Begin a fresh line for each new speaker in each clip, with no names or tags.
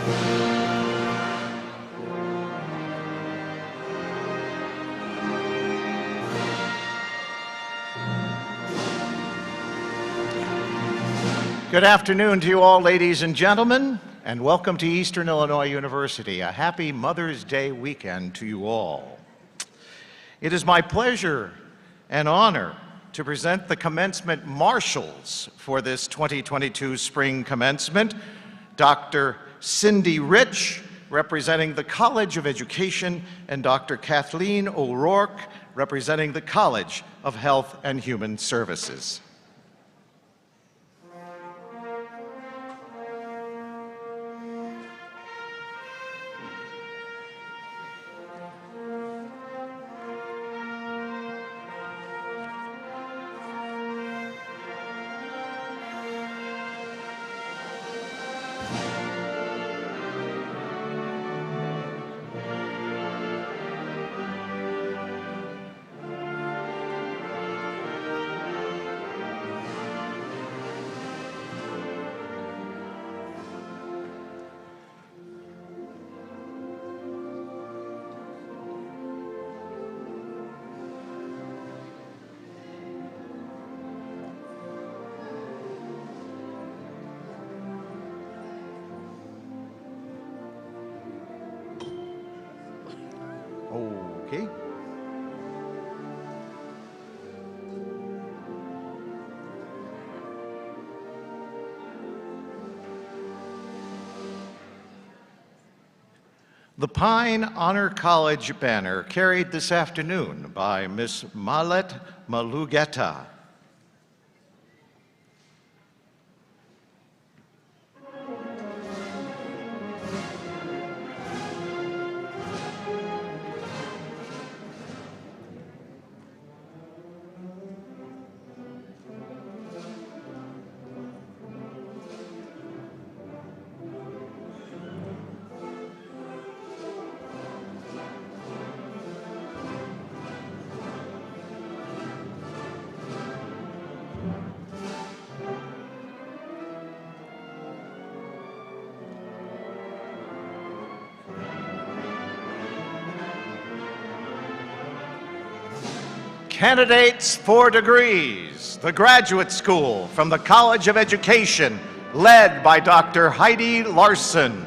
Good afternoon to you all, ladies and gentlemen, and welcome to Eastern Illinois University. A happy Mother's Day weekend to you all. It is my pleasure and honor to present the commencement marshals for this 2022 Spring Commencement. Dr. Cindy Rich, representing the College of Education, and Dr. Kathleen O'Rourke, representing the College of Health and Human Services. Okay. The Pine Honor College banner carried this afternoon by Ms. Malet Malugeta. Candidates for degrees, the Graduate School from the College of Education, led by Dr. Heidi Larson.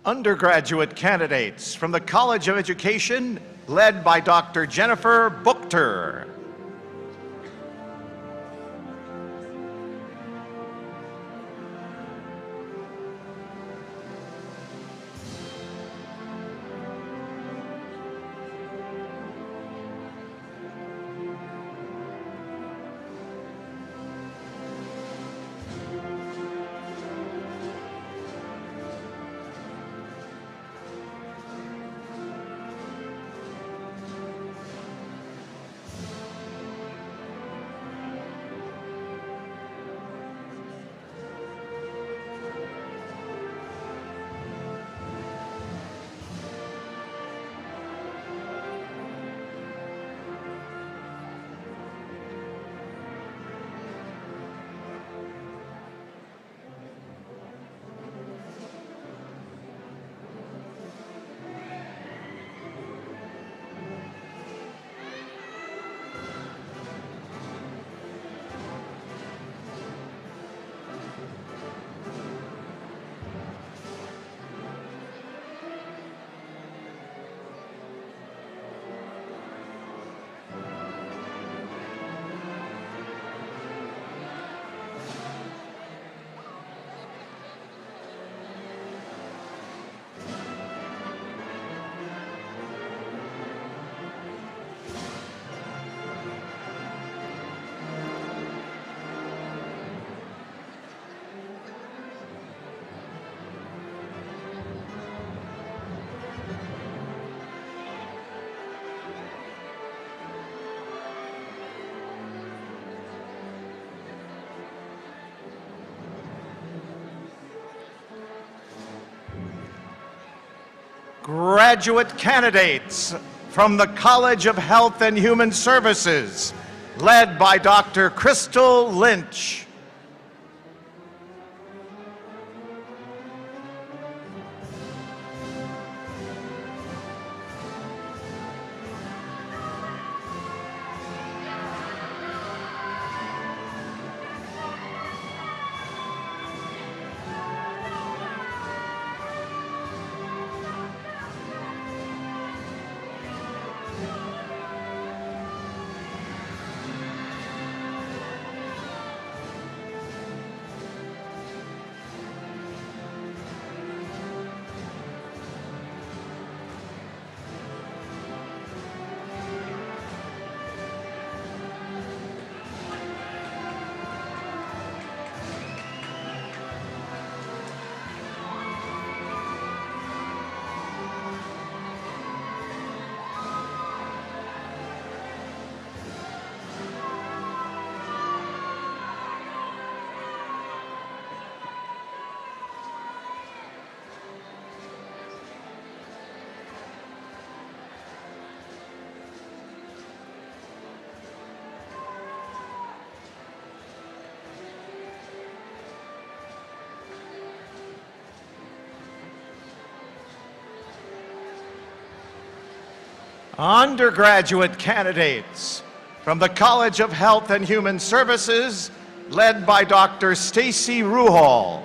Undergraduate candidates from the College of Education, led by Dr. Jennifer Buchter. Graduate candidates from the College of Health and Human Services, led by Dr. Crystal Lynch. Undergraduate candidates from the College of Health and Human Services, led by Dr. Stacy Ruhal.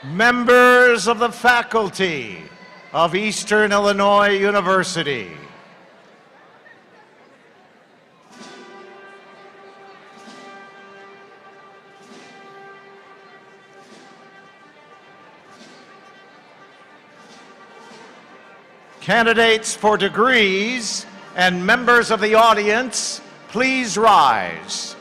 Members of the faculty of Eastern Illinois University, candidates for degrees and members of the audience, please rise.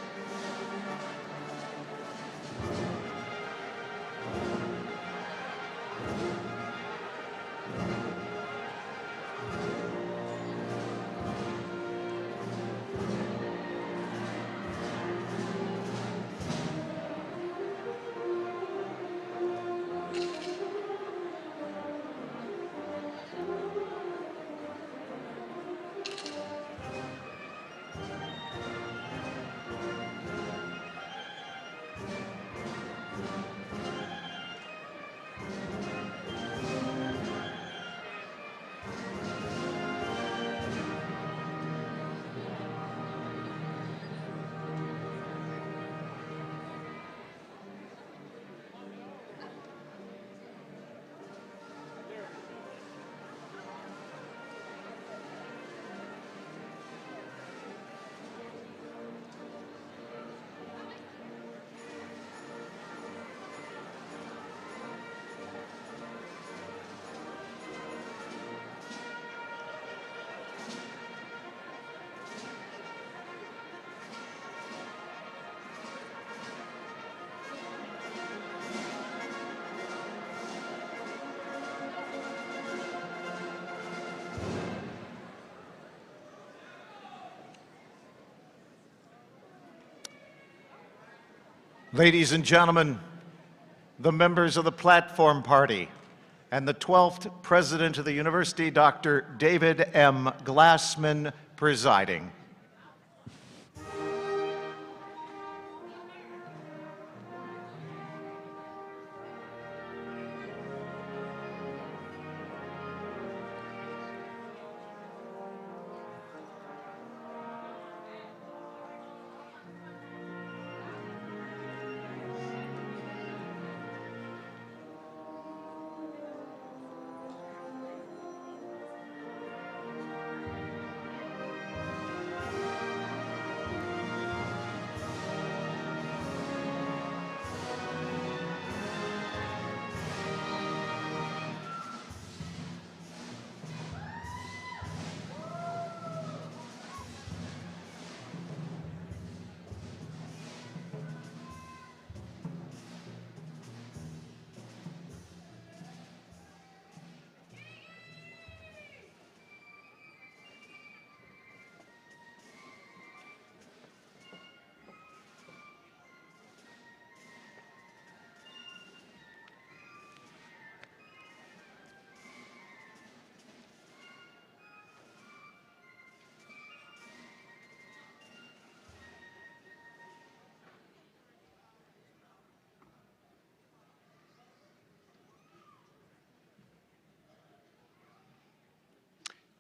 Ladies and gentlemen, the members of the Platform Party, and the 12th President of the University, Dr. David M. Glassman, presiding.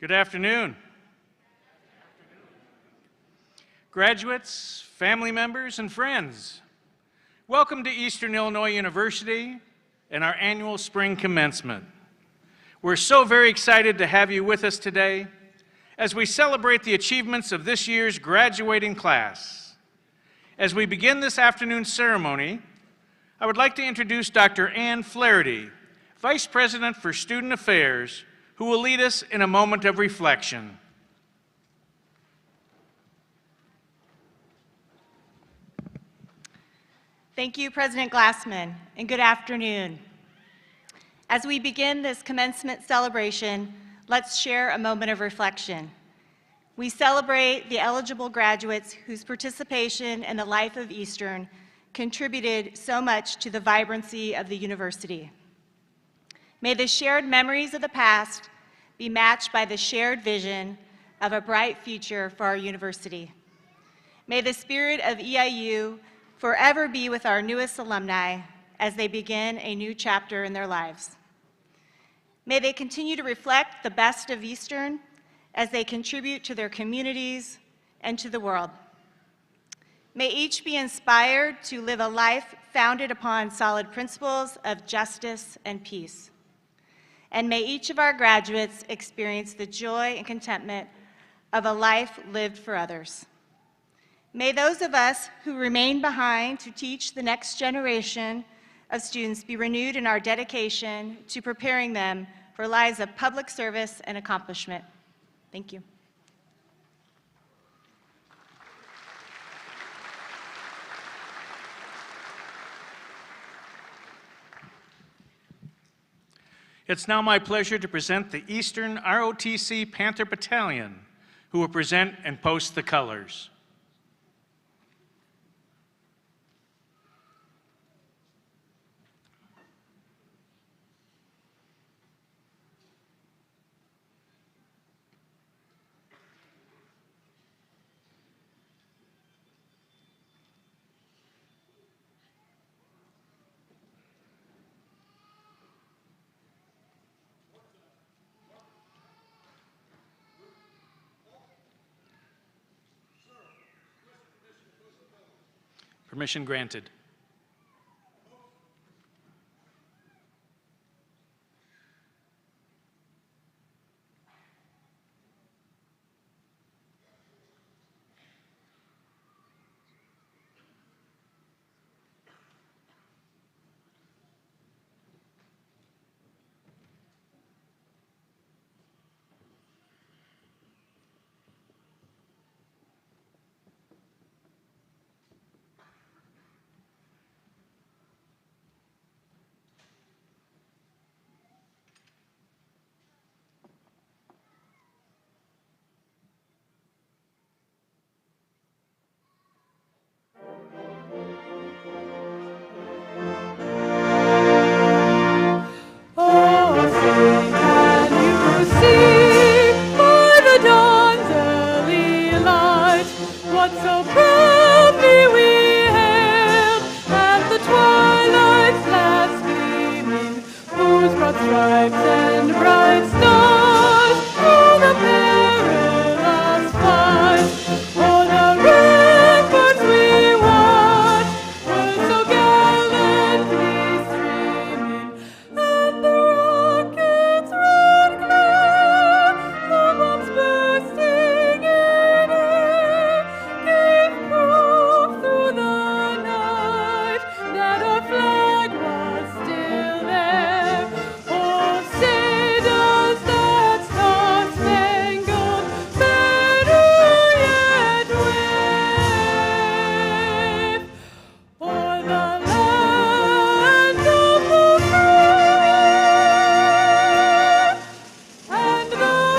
Good afternoon. Graduates, family members, and friends, welcome to Eastern Illinois University and our annual Spring Commencement. We're so very excited to have you with us today as we celebrate the achievements of this year's graduating class. As we begin this afternoon's ceremony, I would like to introduce Dr. Ann Flaherty, Vice President for Student Affairs, who will lead us in a moment of reflection.
Thank you, President Glassman, and good afternoon. As we begin this commencement celebration, let's share a moment of reflection. We celebrate the eligible graduates whose participation in the life of Eastern contributed so much to the vibrancy of the university. May the shared memories of the past be matched by the shared vision of a bright future for our university. May the spirit of EIU forever be with our newest alumni as they begin a new chapter in their lives. May they continue to reflect the best of Eastern as they contribute to their communities and to the world. May each be inspired to live a life founded upon solid principles of justice and peace. And may each of our graduates experience the joy and contentment of a life lived for others. May those of us who remain behind to teach the next generation of students be renewed in our dedication to preparing them for lives of public service and accomplishment. Thank you.
It's now my pleasure to present the Eastern ROTC Panther Battalion, who will present and post the colors. Permission granted.
twilight's last gleaming, whose broad stripes and bright stars through the perilous fight. O'er the ramparts we watch, were so gallantly streaming, and the rockets' red glare, the bombs bursting in air, gave proof through the night that our flag was still there. Oh, say does that star-spangled banner yet wave o'er the land of the free and the home of the brave?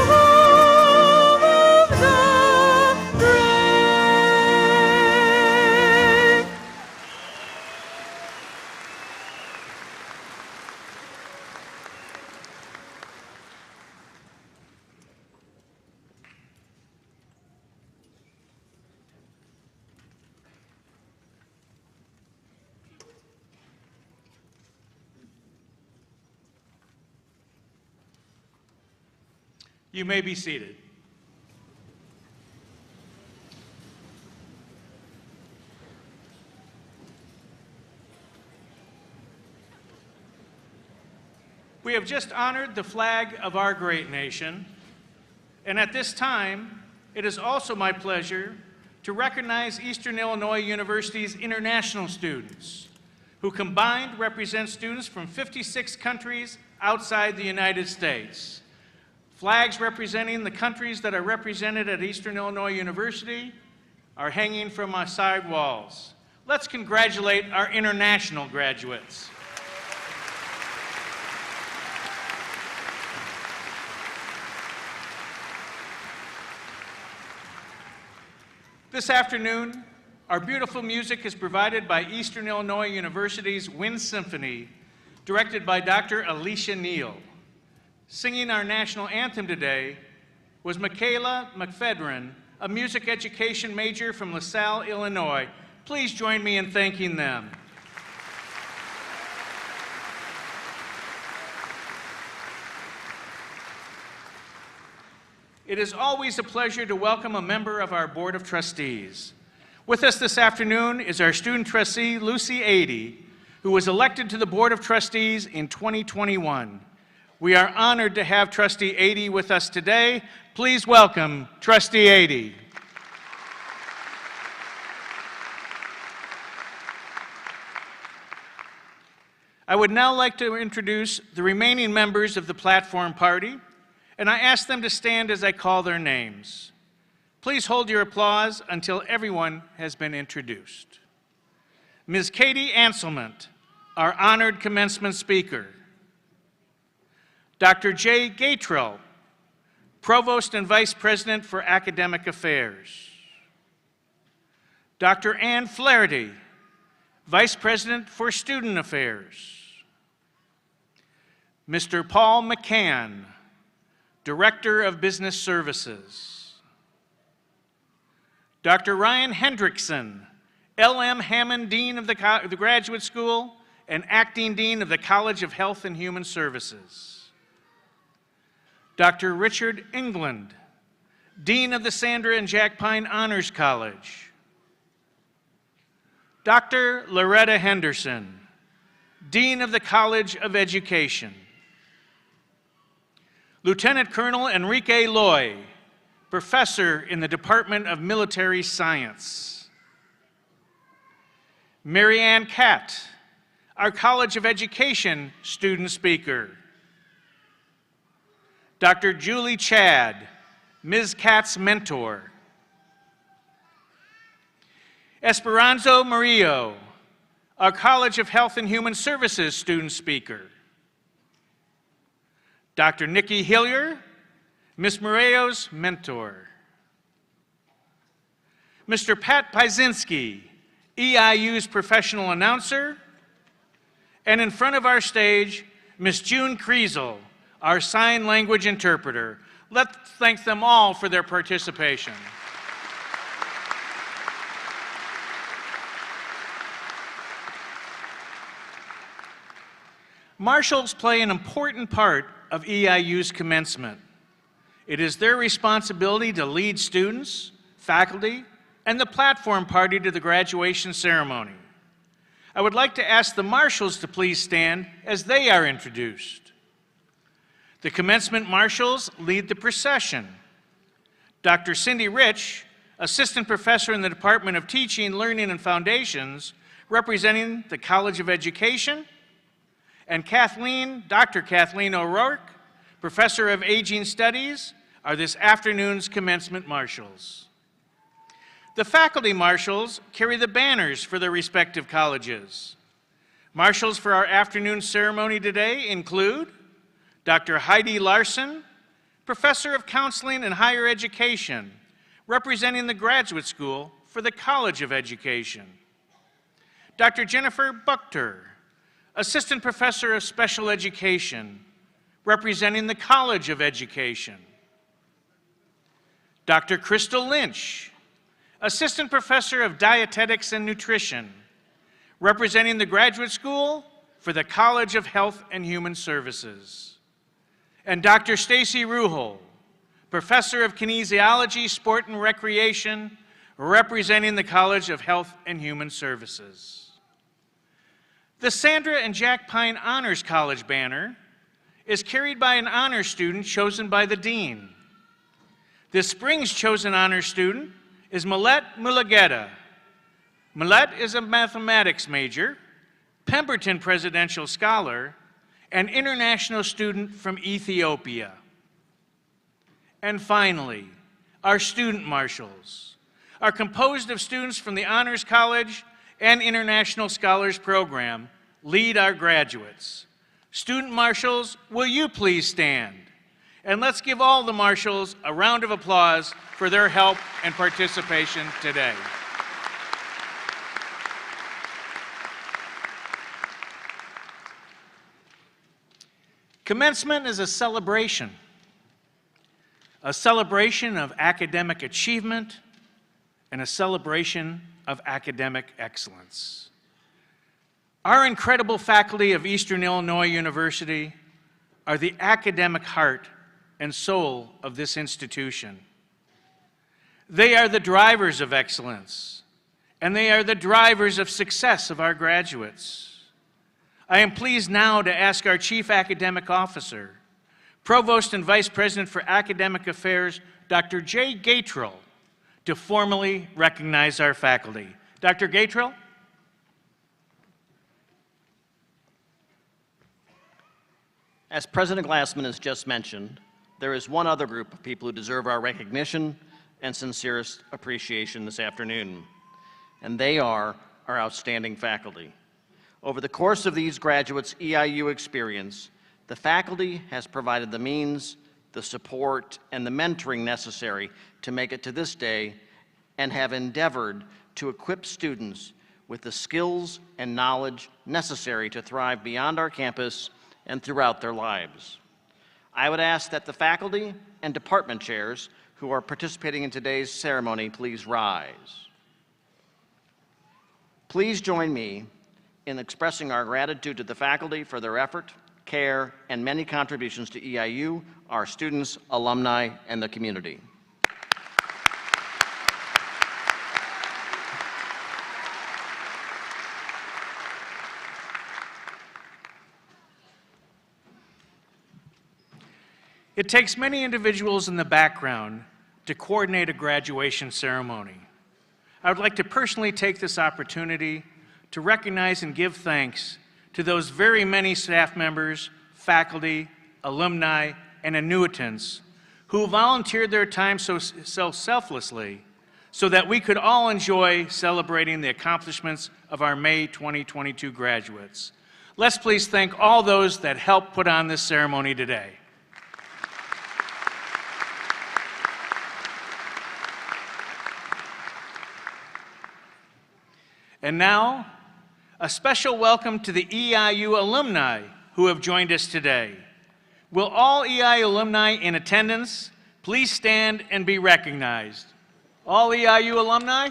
You may be seated. We have just honored the flag of our great nation, and at this time, it is also my pleasure to recognize Eastern Illinois University's international students, who combined represent students from 56 countries outside the United States. Flags representing the countries that are represented at Eastern Illinois University are hanging from our side walls. Let's congratulate our international graduates. This afternoon, our beautiful music is provided by Eastern Illinois University's Wind Symphony, directed by Dr. Alicia Neal. Singing our national anthem today was Michaela McFedrin, a music education major from LaSalle, Illinois. Please join me in thanking them. It is always a pleasure to welcome a member of our Board of Trustees. With us this afternoon is our student trustee, Lucy Adey, who was elected to the Board of Trustees in 2021. We are honored to have Trustee Adey with us today. Please welcome Trustee Adey. I would now like to introduce the remaining members of the platform party, and I ask them to stand as I call their names. Please hold your applause until everyone has been introduced. Ms. Katie Anselment, our honored commencement speaker. Dr. Jay Gatrell, Provost and Vice President for Academic Affairs. Dr. Ann Flaherty, Vice President for Student Affairs. Mr. Paul McCann, Director of Business Services. Dr. Ryan Hendrickson, L.M. Hammond Dean of the Graduate School and Acting Dean of the College of Health and Human Services. Dr. Richard England, Dean of the Sandra and Jack Pine Honors College. Dr. Loretta Henderson, Dean of the College of Education. Lieutenant Colonel Enrique Loy, Professor in the Department of Military Science. Mary Ann Catt, our College of Education student speaker. Dr. Julie Chad, Ms. Catt's mentor. Esperanzo Murillo, our College of Health and Human Services student speaker. Dr. Nikki Hillier, Ms. Murillo's mentor. Mr. Pat Pyzinski, EIU's professional announcer. And in front of our stage, Ms. June Kriesel, our sign language interpreter. Let's thank them all for their participation. Marshals play an important part of EIU's commencement. It is their responsibility to lead students, faculty, and the platform party to the graduation ceremony. I would like to ask the marshals to please stand as they are introduced. The commencement marshals lead the procession. Dr. Cindy Rich, assistant professor in the Department of Teaching, Learning, and Foundations, representing the College of Education, and Dr. Kathleen O'Rourke, professor of Aging Studies, are this afternoon's commencement marshals. The faculty marshals carry the banners for their respective colleges. Marshals for our afternoon ceremony today include Dr. Heidi Larson, professor of counseling and higher education, representing the graduate school for the College of Education. Dr. Jennifer Buchter, assistant professor of special education, representing the College of Education. Dr. Crystal Lynch, assistant professor of dietetics and nutrition, representing the graduate school for the College of Health and Human Services. And Dr. Stacy Ruhol, professor of kinesiology, sport, and recreation, representing the College of Health and Human Services. The Sandra and Jack Pine Honors College banner is carried by an honor student chosen by the dean. This spring's chosen honor student is Milette Mulageta. Milette is a mathematics major, Pemberton Presidential Scholar, and international student from Ethiopia. And finally, our student marshals are composed of students from the Honors College and International Scholars Program, lead our graduates. Student marshals, will you please stand? And let's give all the marshals a round of applause for their help and participation today. Commencement is a celebration of academic achievement and a celebration of academic excellence. Our incredible faculty of Eastern Illinois University are the academic heart and soul of this institution. They are the drivers of excellence, and they are the drivers of success of our graduates. I am pleased now to ask our Chief Academic Officer, Provost and Vice President for Academic Affairs, Dr. Jay Gatrill, to formally recognize our faculty. Dr. Gatrill?
As President Glassman has just mentioned, there is one other group of people who deserve our recognition and sincerest appreciation this afternoon, and they are our outstanding faculty. Over the course of these graduates' EIU experience, the faculty has provided the means, the support, and the mentoring necessary to make it to this day, and have endeavored to equip students with the skills and knowledge necessary to thrive beyond our campus and throughout their lives. I would ask that the faculty and department chairs who are participating in today's ceremony please rise. Please join me in expressing our gratitude to the faculty for their effort, care, and many contributions to EIU, our students, alumni, and the community.
It takes many individuals in the background to coordinate a graduation ceremony. I would like to personally take this opportunity to recognize and give thanks to those very many staff members, faculty, alumni, and annuitants who volunteered their time so selflessly so that we could all enjoy celebrating the accomplishments of our May 2022 graduates. Let's please thank all those that helped put on this ceremony today. And now, a special welcome to the EIU alumni who have joined us today. Will all EIU alumni in attendance please stand and be recognized? All EIU alumni?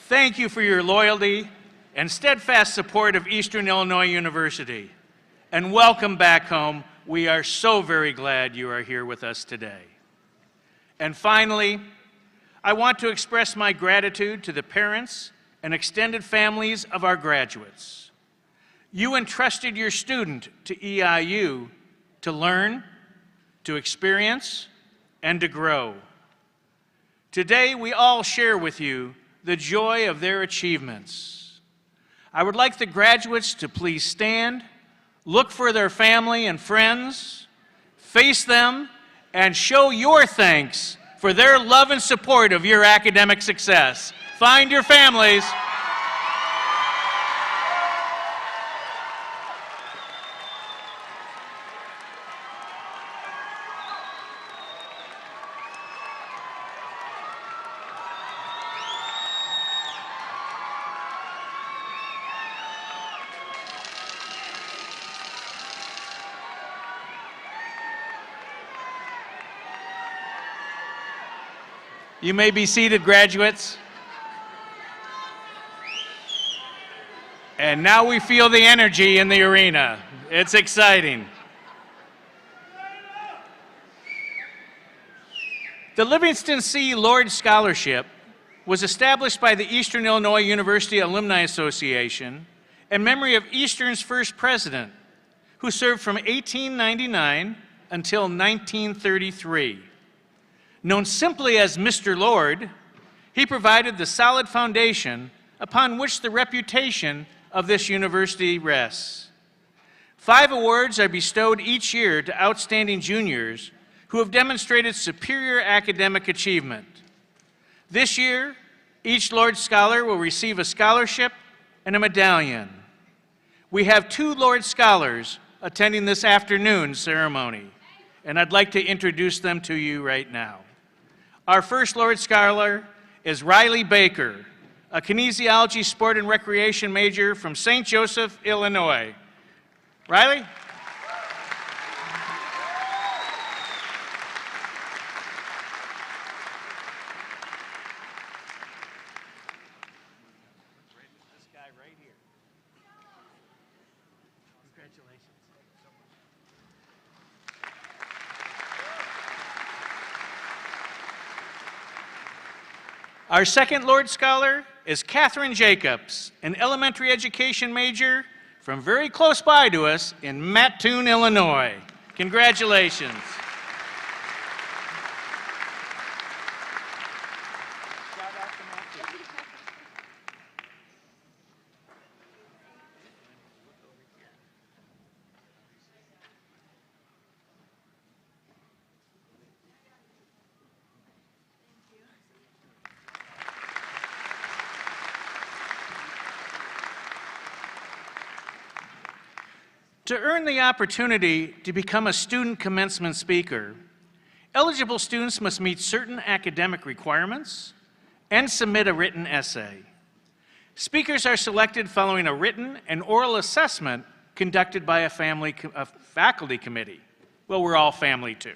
Thank you for your loyalty and steadfast support of Eastern Illinois University. And welcome back home. We are so very glad you are here with us today. And finally, I want to express my gratitude to the parents and extended families of our graduates. You entrusted your student to EIU to learn, to experience, and to grow. Today, we all share with you the joy of their achievements. I would like the graduates to please stand, look for their family and friends, face them, and show your thanks for their love and support of your academic success. Find your families. You may be seated, graduates. And now we feel the energy in the arena. It's exciting. The Livingston C. Lord Scholarship was established by the Eastern Illinois University Alumni Association in memory of Eastern's first president, who served from 1899 until 1933. Known simply as Mr. Lord, he provided the solid foundation upon which the reputation of this university rests. 5 awards are bestowed each year to outstanding juniors who have demonstrated superior academic achievement. This year, each Lord Scholar will receive a scholarship and a medallion. We have 2 Lord Scholars attending this afternoon's ceremony, and I'd like to introduce them to you right now. Our first Lord Scholar is Riley Baker, a kinesiology sport and recreation major from St. Joseph, Illinois. Riley? This guy right here. Congratulations. Our second Lord Scholar is Catherine Jacobs, an elementary education major from very close by to us in Mattoon, Illinois. Congratulations. To earn the opportunity to become a student commencement speaker, eligible students must meet certain academic requirements and submit a written essay. Speakers are selected following a written and oral assessment conducted by a faculty committee. Well, we're all family too.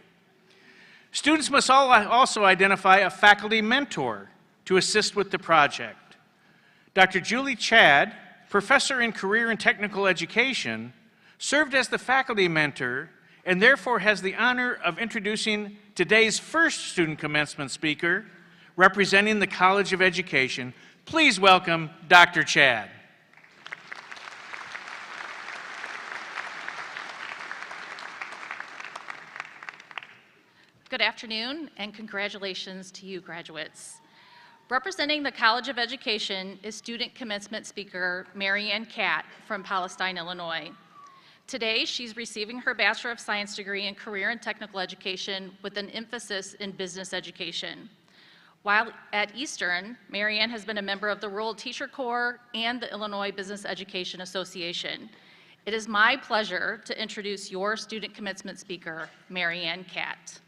Students must also identify a faculty mentor to assist with the project. Dr. Julie Chad, professor in career and technical education, served as the faculty mentor and therefore has the honor of introducing today's first student commencement speaker, representing the College of Education. Please welcome Dr. Chad.
Good afternoon and congratulations to you graduates. Representing the College of Education is student commencement speaker Mary Ann Catt from Palestine, Illinois. Today, she's receiving her Bachelor of Science degree in Career and Technical Education with an emphasis in business education. While at Eastern, Mary Ann has been a member of the Rural Teacher Corps and the Illinois Business Education Association. It is my pleasure to introduce your student commencement speaker, Mary Ann Catt.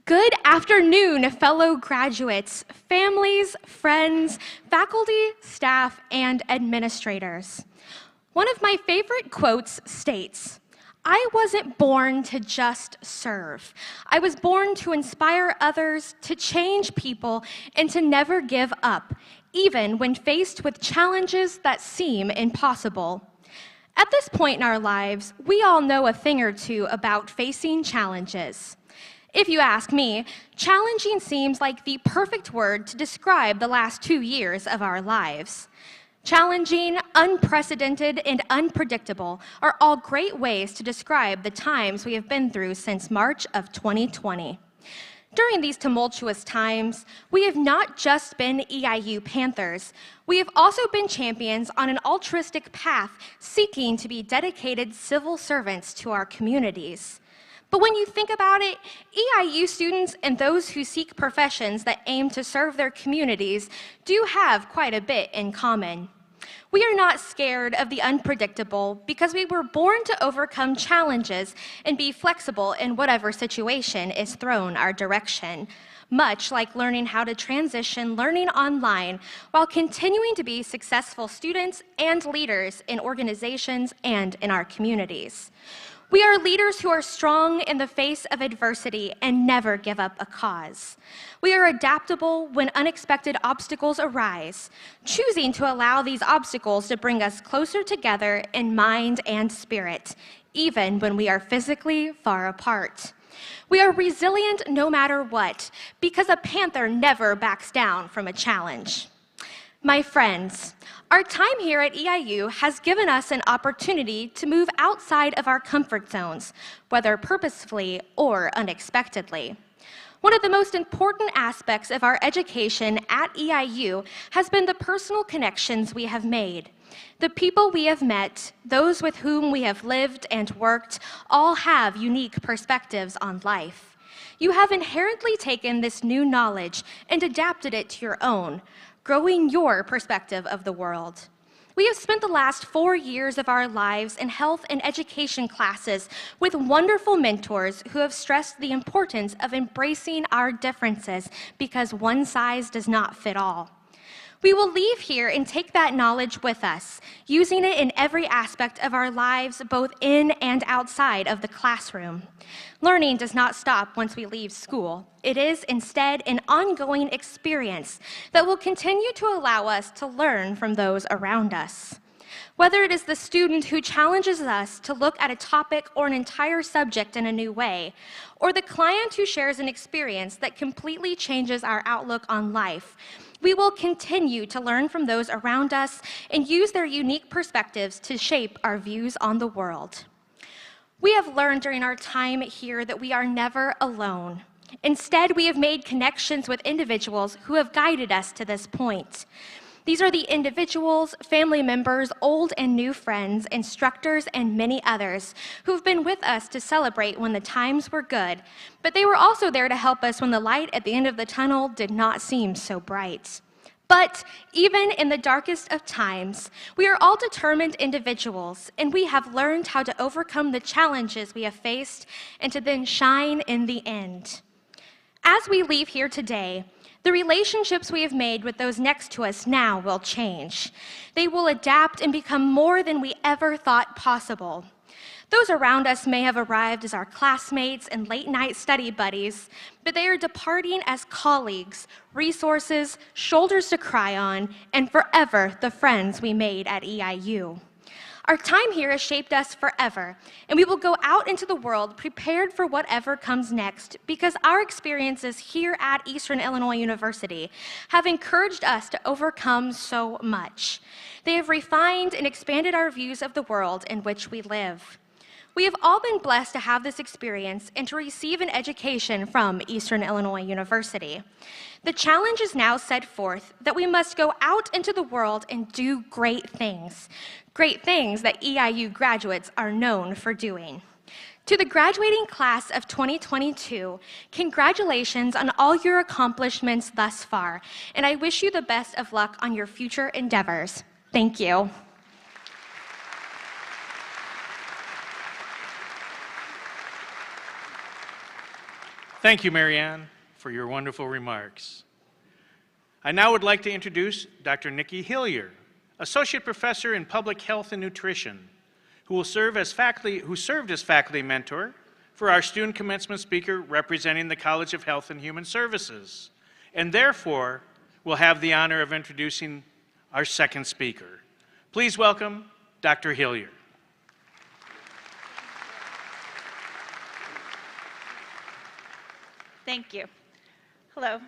Good afternoon, fellow graduates, families, friends, faculty, staff, and administrators. One of my favorite quotes states, "I wasn't born to just serve. I was born to inspire others, to change people, and to never give up, even when faced with challenges that seem impossible." At this point in our lives, we all know a thing or two about facing challenges. If you ask me, challenging seems like the perfect word to describe the last 2 years of our lives. Challenging, unprecedented, and unpredictable are all great ways to describe the times we have been through since March of 2020. During these tumultuous times, we have not just been EIU Panthers, we have also been champions on an altruistic path seeking to be dedicated civil servants to our communities. But when you think about it, EIU students and those who seek professions that aim to serve their communities do have quite a bit in common. We are not scared of the unpredictable because we were born to overcome challenges and be flexible in whatever situation is thrown our direction, much like learning how to transition learning online while continuing to be successful students and leaders in organizations and in our communities. We are leaders who are strong in the face of adversity and never give up a cause. We are adaptable when unexpected obstacles arise, choosing to allow these obstacles to bring us closer together in mind and spirit, even when we are physically far apart. We are resilient no matter what, because a Panther never backs down from a challenge. My friends, our time here at EIU has given us an opportunity to move outside of our comfort zones, whether purposefully or unexpectedly. One of the most important aspects of our education at EIU has been the personal connections we have made. The people we have met, those with whom we have lived and worked, all have unique perspectives on life. You have inherently taken this new knowledge and adapted it to your own, growing your perspective of the world. We have spent the last 4 years of our lives in health and education classes with wonderful mentors who have stressed the importance of embracing our differences because one size does not fit all. We will leave here and take that knowledge with us, using it in every aspect of our lives, both in and outside of the classroom. Learning does not stop once we leave school. It is instead an ongoing experience that will continue to allow us to learn from those around us. Whether it is the student who challenges us to look at a topic or an entire subject in a new way, or the client who shares an experience that completely changes our outlook on life, we will continue to learn from those around us and use their unique perspectives to shape our views on the world. We have learned during our time here that we are never alone. Instead, we have made connections with individuals who have guided us to this point. These are the individuals, family members, old and new friends, instructors, and many others who've been with us to celebrate when the times were good, but they were also there to help us when the light at the end of the tunnel did not seem so bright. But even in the darkest of times, we are all determined individuals, and we have learned how to overcome the challenges we have faced and to then shine in the end. As we leave here today, the relationships we have made with those next to us now will change. They will adapt and become more than we ever thought possible. Those around us may have arrived as our classmates and late-night study buddies, but they are departing as colleagues, resources, shoulders to cry on, and forever the friends we made at EIU. Our time here has shaped us forever, and we will go out into the world prepared for whatever comes next because our experiences here at Eastern Illinois University have encouraged us to overcome so much. They have refined and expanded our views of the world in which we live. We have all been blessed to have this experience and to receive an education from Eastern Illinois University. The challenge is now set forth that we must go out into the world and do great things that EIU graduates are known for doing. To the graduating class of 2022, congratulations on all your accomplishments thus far, and I wish you the best of luck on your future endeavors. Thank you.
Thank you, Marianne, for your wonderful remarks. I now would like to introduce Dr. Nikki Hillier, Associate Professor in Public Health and Nutrition, who served as faculty mentor for our student commencement speaker representing the College of Health and Human Services, and therefore will have the honor of introducing our second speaker. Please welcome Dr. Hillier.
Thank you. Hello.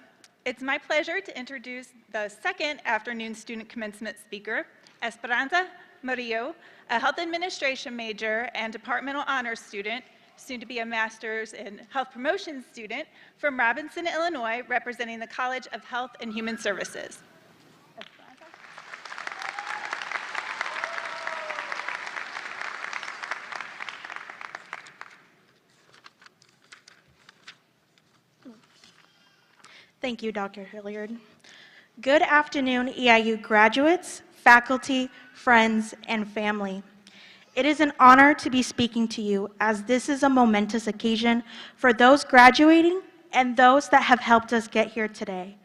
It's my pleasure to introduce the second afternoon student commencement speaker, Esperanza Murillo, a health administration major and departmental honors student, soon to be a master's in health promotion student from Robinson, Illinois, representing the College of Health and Human Services.
Thank you, Dr. Hilliard. Good afternoon, EIU graduates, faculty, friends, and family. It is an honor to be speaking to you, as this is a momentous occasion for those graduating and those that have helped us get here today.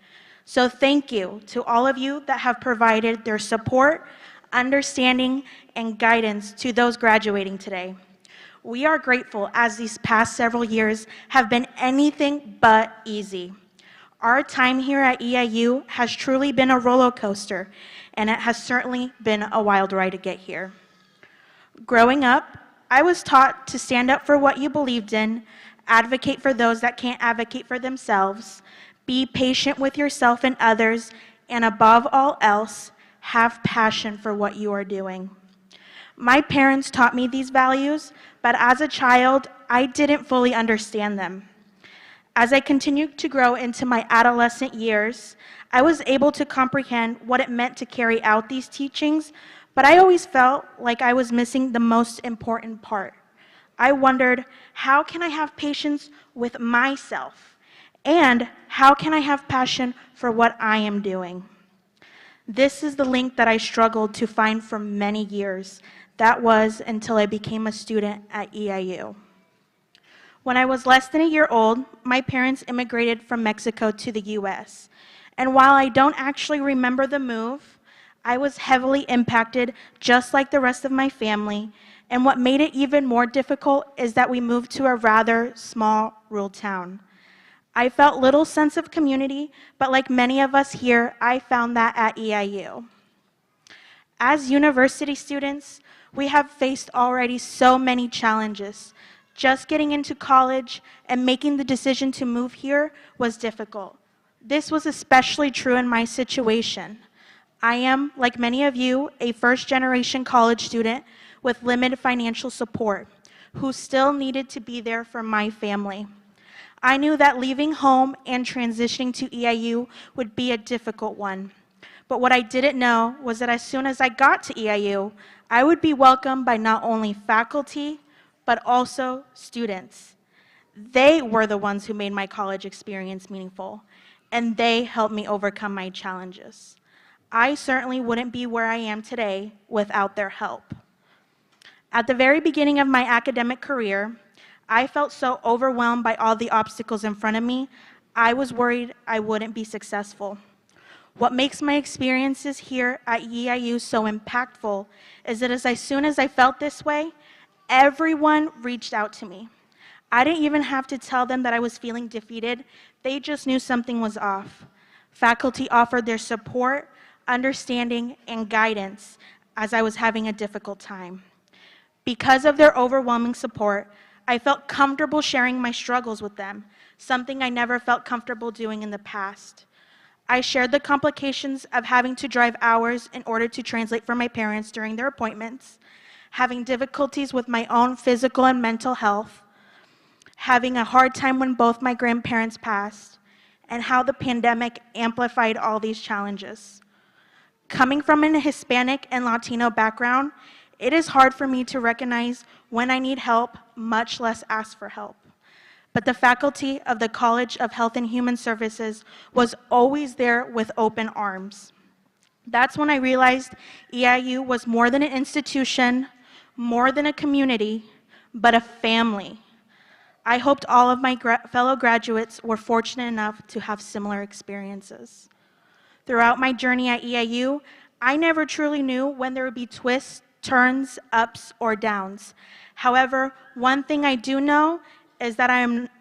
So thank you to all of you that have provided their support, understanding, and guidance to those graduating today. We are grateful, as these past several years have been anything but easy. Our time here at EIU has truly been a roller coaster, and it has certainly been a wild ride to get here. Growing up, I was taught to stand up for what you believed in, advocate for those that can't advocate for themselves, be patient with yourself and others, and above all else, have passion for what you are doing. My parents taught me these values, but as a child, I didn't fully understand them. As I continued to grow into my adolescent years, I was able to comprehend what it meant to carry out these teachings, but I always felt like I was missing the most important part. I wondered, how can I have patience with myself? And how can I have passion for what I am doing? This is the link that I struggled to find for many years. That was until I became a student at EIU. When I was less than a year old, my parents immigrated from Mexico to the US. And while I don't actually remember the move, I was heavily impacted just like the rest of my family. And what made it even more difficult is that we moved to a rather small rural town. I felt little sense of community, but like many of us here, I found that at EIU. As university students, we have faced already so many challenges. Just getting into college and making the decision to move here was difficult. This was especially true in my situation. I am, like many of you, a first-generation college student with limited financial support, who still needed to be there for my family. I knew that leaving home and transitioning to EIU would be a difficult one. But what I didn't know was that as soon as I got to EIU, I would be welcomed by not only faculty, but also students. They were the ones who made my college experience meaningful, and they helped me overcome my challenges. I certainly wouldn't be where I am today without their help. At the very beginning of my academic career, I felt so overwhelmed by all the obstacles in front of me, I was worried I wouldn't be successful. What makes my experiences here at EIU so impactful is that as soon as I felt this way, everyone reached out to me. I didn't even have to tell them that I was feeling defeated. They just knew something was off. Faculty offered their support, understanding, and guidance as I was having a difficult time. Because of their overwhelming support, I felt comfortable sharing my struggles with them, something I never felt comfortable doing in the past. I shared the complications of having to drive hours in order to translate for my parents during their appointments, having difficulties with my own physical and mental health, having a hard time when both my grandparents passed, and how the pandemic amplified all these challenges. Coming from a Hispanic and Latino background, it is hard for me to recognize when I need help, much less ask for help. But the faculty of the College of Health and Human Services was always there with open arms. That's when I realized EIU was more than an institution, more than a community, but a family. I hoped all of my fellow graduates were fortunate enough to have similar experiences. Throughout my journey at EIU, I never truly knew when there would be twists, turns, ups, or downs. However, one thing I do know is that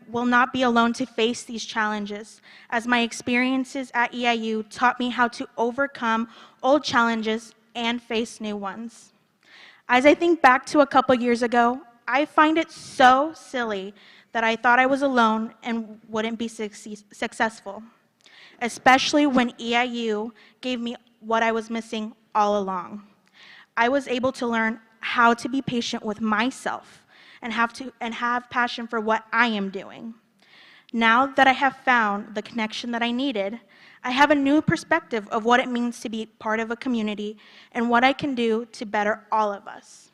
will not be alone to face these challenges, as my experiences at EIU taught me how to overcome old challenges and face new ones. As I think back to a couple years ago, I find it so silly that I thought I was alone and wouldn't be successful, especially when EIU gave me what I was missing all along. I was able to learn how to be patient with myself and have passion for what I am doing. Now that I have found the connection that I needed, I have a new perspective of what it means to be part of a community and what I can do to better all of us.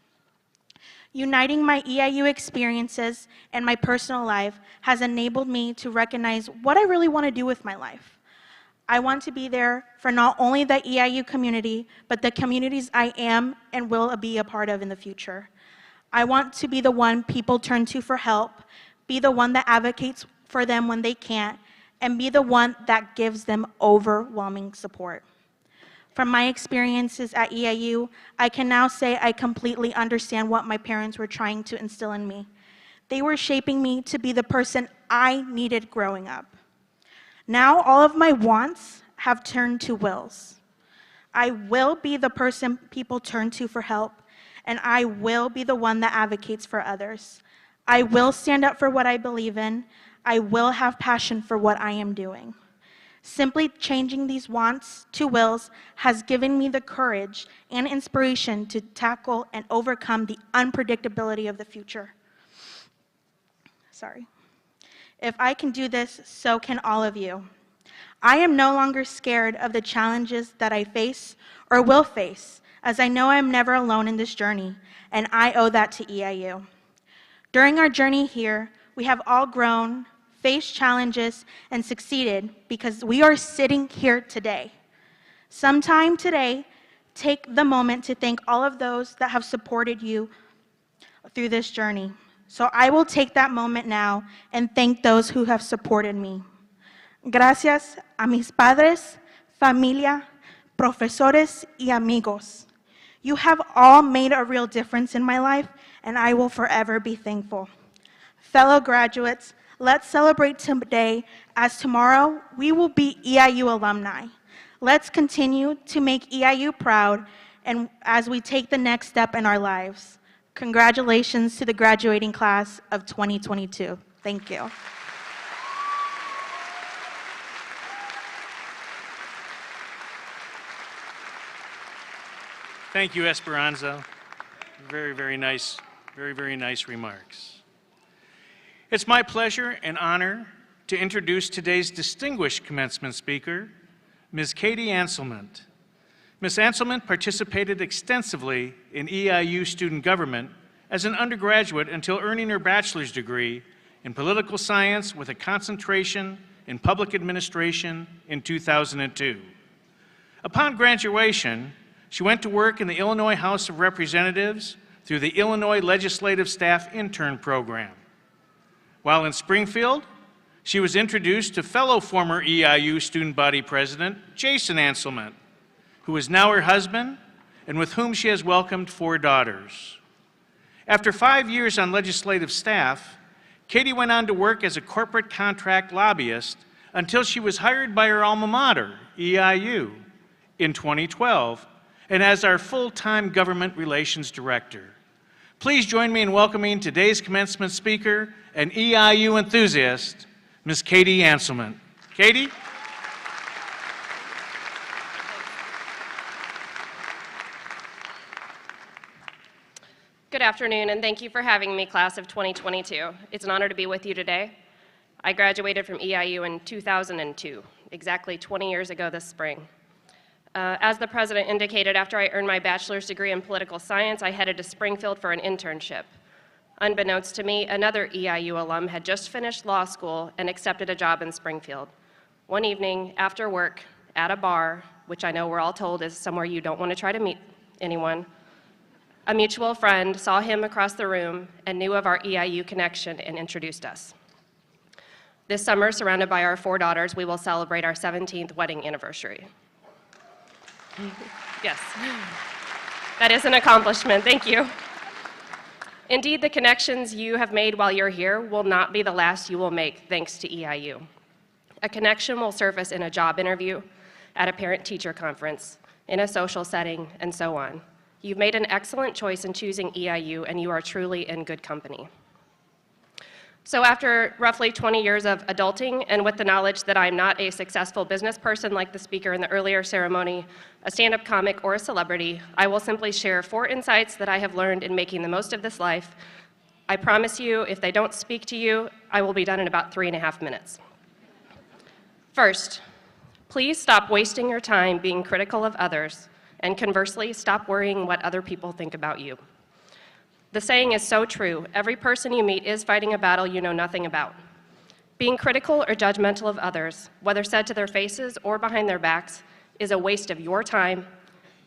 Uniting my EIU experiences and my personal life has enabled me to recognize what I really want to do with my life. I want to be there for not only the EIU community, but the communities I am and will be a part of in the future. I want to be the one people turn to for help, be the one that advocates for them when they can't, and be the one that gives them overwhelming support. From my experiences at EIU, I can now say I completely understand what my parents were trying to instill in me. They were shaping me to be the person I needed growing up. Now all of my wants have turned to wills. I will be the person people turn to for help, and I will be the one that advocates for others. I will stand up for what I believe in. I will have passion for what I am doing. Simply changing these wants to wills has given me the courage and inspiration to tackle and overcome the unpredictability of the future. Sorry. If I can do this, so can all of you. I am no longer scared of the challenges that I face or will face, as I know I am never alone in this journey, and I owe that to EIU. During our journey here, we have all grown, faced challenges, and succeeded because we are sitting here today. Sometime today, take the moment to thank all of those that have supported you through this journey. So I will take that moment now and thank those who have supported me. Gracias a mis padres, familia, profesores y amigos. You have all made a real difference in my life, and I will forever be thankful. Fellow graduates, let's celebrate today, as tomorrow we will be EIU alumni. Let's continue to make EIU proud and as we take the next step in our lives. Congratulations to the graduating class of 2022. Thank you.
Thank you, Esperanza. Very, very nice remarks. It's my pleasure and honor to introduce today's distinguished commencement speaker, Ms. Katie Anselment. Ms. Anselment participated extensively in EIU student government as an undergraduate until earning her bachelor's degree in political science with a concentration in public administration in 2002. Upon graduation, she went to work in the Illinois House of Representatives through the Illinois Legislative Staff Intern Program. While in Springfield, she was introduced to fellow former EIU student body president, Jason Anselment, who is now her husband and with whom she has welcomed 4 daughters. After 5 years on legislative staff, Katie went on to work as a corporate contract lobbyist until she was hired by her alma mater, EIU, in 2012, and as our full-time government relations director. Please join me in welcoming today's commencement speaker and EIU enthusiast, Ms. Katie Anselment. Katie?
Good afternoon, and thank you for having me, class of 2022. It's an honor to be with you today. I graduated from EIU in 2002, exactly 20 years ago this spring. As the president indicated, after I earned my bachelor's degree in political science, I headed to Springfield for an internship. Unbeknownst to me, another EIU alum had just finished law school and accepted a job in Springfield. One evening, after work, at a bar, which I know we're all told is somewhere you don't want to try to meet anyone, A mutual friend saw him across the room and knew of our EIU connection and introduced us. This summer, surrounded by our 4 daughters, we will celebrate our 17th wedding anniversary. Yes, that is an accomplishment, thank you. Indeed, the connections you have made while you're here will not be the last you will make thanks to EIU. A connection will surface in a job interview, at a parent-teacher conference, in a social setting, and so on. You've made an excellent choice in choosing EIU, and you are truly in good company. So after roughly 20 years of adulting, and with the knowledge that I'm not a successful business person like the speaker in the earlier ceremony, a stand-up comic, or a celebrity, I will simply share 4 insights that I have learned in making the most of this life. I promise you, if they don't speak to you, I will be done in about 3.5 minutes. First, please stop wasting your time being critical of others, and conversely, stop worrying what other people think about you. The saying is so true. Every person you meet is fighting a battle you know nothing about. Being critical or judgmental of others, whether said to their faces or behind their backs, is a waste of your time.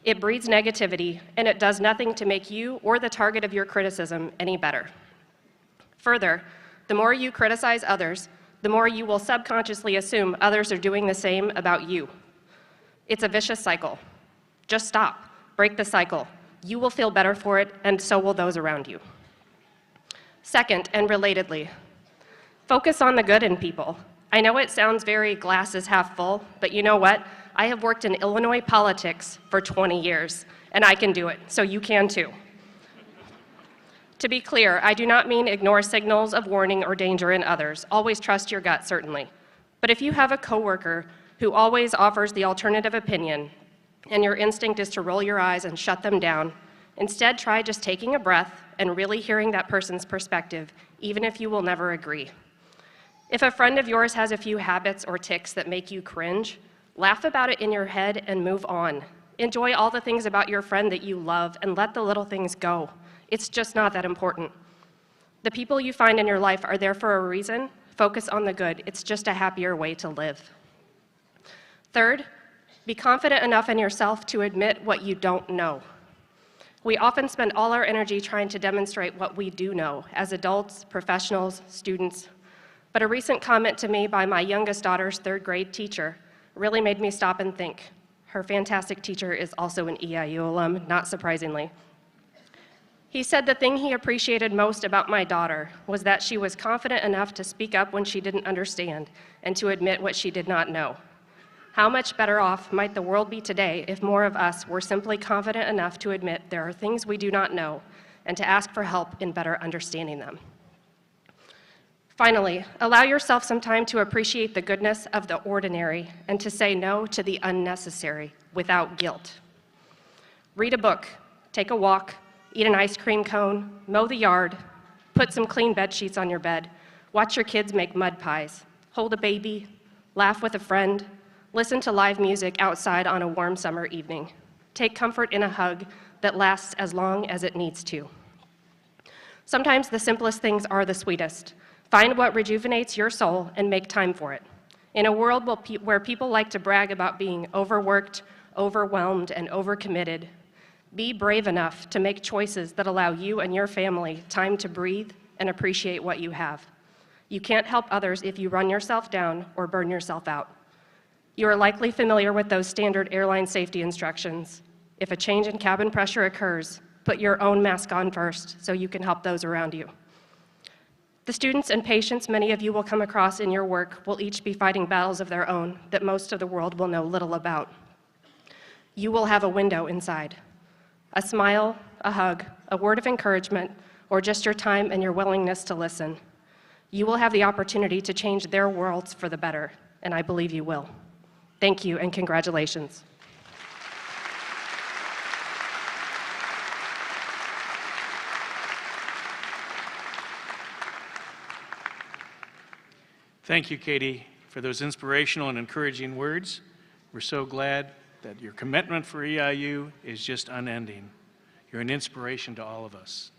It breeds negativity, and it does nothing to make you or the target of your criticism any better. Further, the more you criticize others, the more you will subconsciously assume others are doing the same about you. It's a vicious cycle. Just stop. Break the cycle. You will feel better for it, and so will those around you. Second, and relatedly, focus on the good in people. I know it sounds very glass is half full, but you know what? I have worked in Illinois politics for 20 years, and I can do it, so you can too. To be clear, I do not mean ignore signals of warning or danger in others. Always trust your gut, certainly. But if you have a coworker who always offers the alternative opinion, and your instinct is to roll your eyes and shut them down, instead try just taking a breath and really hearing that person's perspective, even if you will never agree. If a friend of yours has a few habits or tics that make you cringe, laugh about it in your head and move on. Enjoy all the things about your friend that you love and let the little things go. It's just not that important. The people you find in your life are there for a reason. Focus on the good. It's just a happier way to live. Third, be confident enough in yourself to admit what you don't know. We often spend all our energy trying to demonstrate what we do know as adults, professionals, students. But a recent comment to me by my youngest daughter's 3rd grade teacher really made me stop and think. Her fantastic teacher is also an EIU alum, not surprisingly. He said the thing he appreciated most about my daughter was that she was confident enough to speak up when she didn't understand and to admit what she did not know. How much better off might the world be today if more of us were simply confident enough to admit there are things we do not know and to ask for help in better understanding them. Finally, allow yourself some time to appreciate the goodness of the ordinary and to say no to the unnecessary without guilt. Read a book, take a walk, eat an ice cream cone, mow the yard, put some clean bed sheets on your bed, watch your kids make mud pies, hold a baby, laugh with a friend, listen to live music outside on a warm summer evening. Take comfort in a hug that lasts as long as it needs to. Sometimes the simplest things are the sweetest. Find what rejuvenates your soul and make time for it. In a world where people like to brag about being overworked, overwhelmed, and overcommitted, be brave enough to make choices that allow you and your family time to breathe and appreciate what you have. You can't help others if you run yourself down or burn yourself out. You are likely familiar with those standard airline safety instructions. If a change in cabin pressure occurs, put your own mask on first so you can help those around you. The students and patients many of you will come across in your work will each be fighting battles of their own that most of the world will know little about. You will have a window inside. A smile, a hug, a word of encouragement, or just your time and your willingness to listen. You will have the opportunity to change their worlds for the better, and I believe you will. Thank you and congratulations.
Thank you, Katie, for those inspirational and encouraging words. We're so glad that your commitment for EIU is just unending. You're an inspiration to all of us.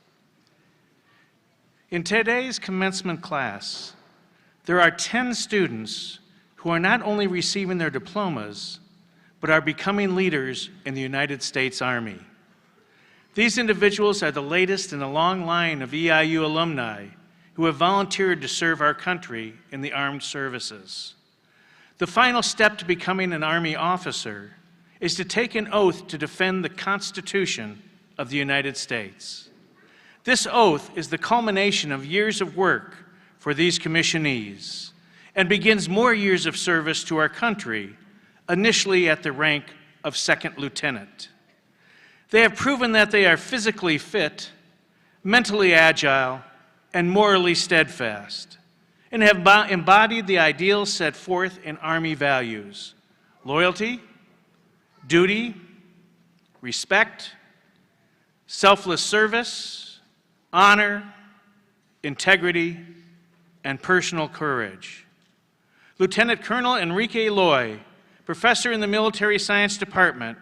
In today's commencement class, there are 10 students who are not only receiving their diplomas, but are becoming leaders in the United States Army. These individuals are the latest in a long line of EIU alumni who have volunteered to serve our country in the armed services. The final step to becoming an Army officer is to take an oath to defend the Constitution of the United States. This oath is the culmination of years of work for these commissionees and begins more years of service to our country, initially at the rank of second lieutenant. They have proven that they are physically fit, mentally agile, and morally steadfast, and have embodied the ideals set forth in Army values: loyalty, duty, respect, selfless service, honor, integrity, and personal courage. Lieutenant Colonel Enrique Loy, professor in the Military Science Department,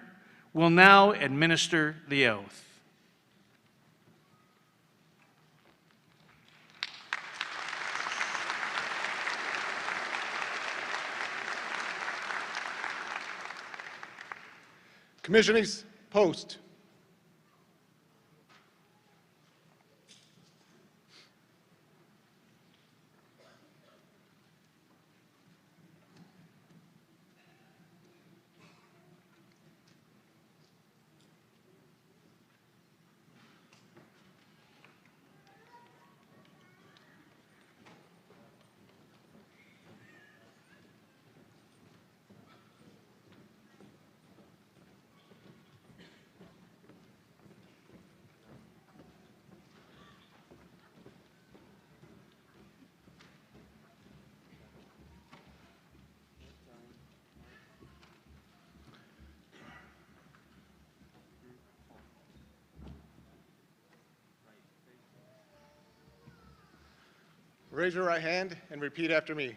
will now administer the oath.
Commissionees, post. Raise your right hand and repeat after me.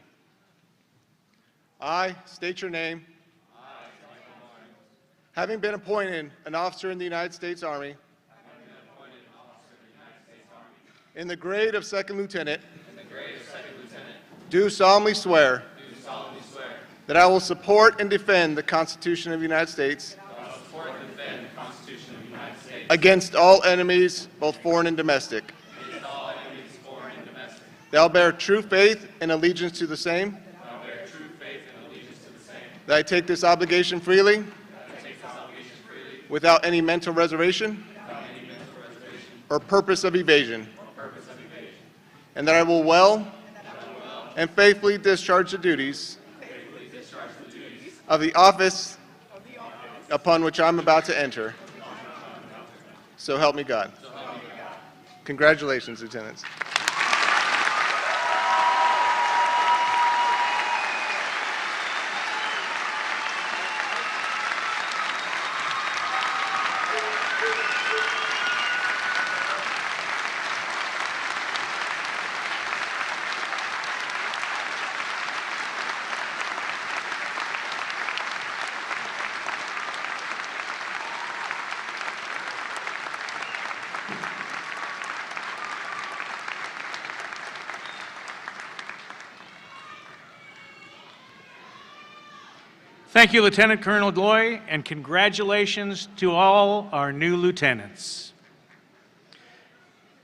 I state your name. Having been appointed an officer in the United States Army in the grade of second lieutenant, do solemnly swear that I will support and defend the Constitution of the United States against all enemies, both foreign and domestic. That I will bear true faith and allegiance to the same. That I take this obligation freely. Without any mental reservation. Or purpose of evasion. And that I will well and faithfully discharge the duties of the office upon which I'm about to enter. So help me God. Congratulations, lieutenants.
Thank you, Lieutenant Colonel Loy, and congratulations to all our new lieutenants.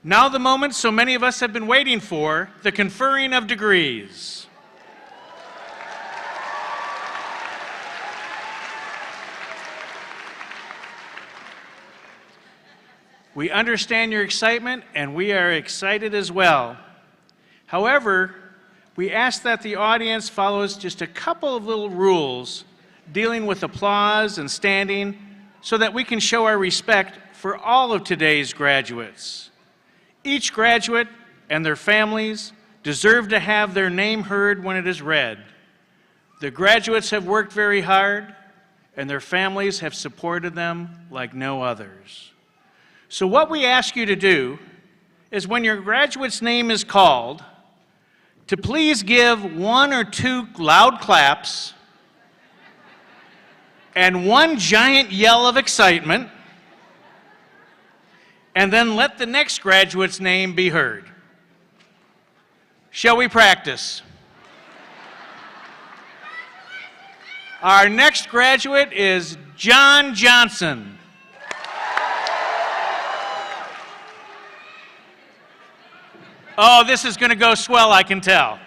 Now the moment so many of us have been waiting for, the conferring of degrees. We understand your excitement, and we are excited as well. However, we ask that the audience follows just a couple of little rules dealing with applause and standing so that we can show our respect for all of today's graduates. Each graduate and their families deserve to have their name heard when it is read. The graduates have worked very hard, and their families have supported them like no others. So what we ask you to do is when your graduate's name is called, to please give 1 or 2 loud claps and 1 giant yell of excitement, and then let the next graduate's name be heard. Shall we practice? Our next graduate is John Johnson. Oh, this is going to go swell, I can tell.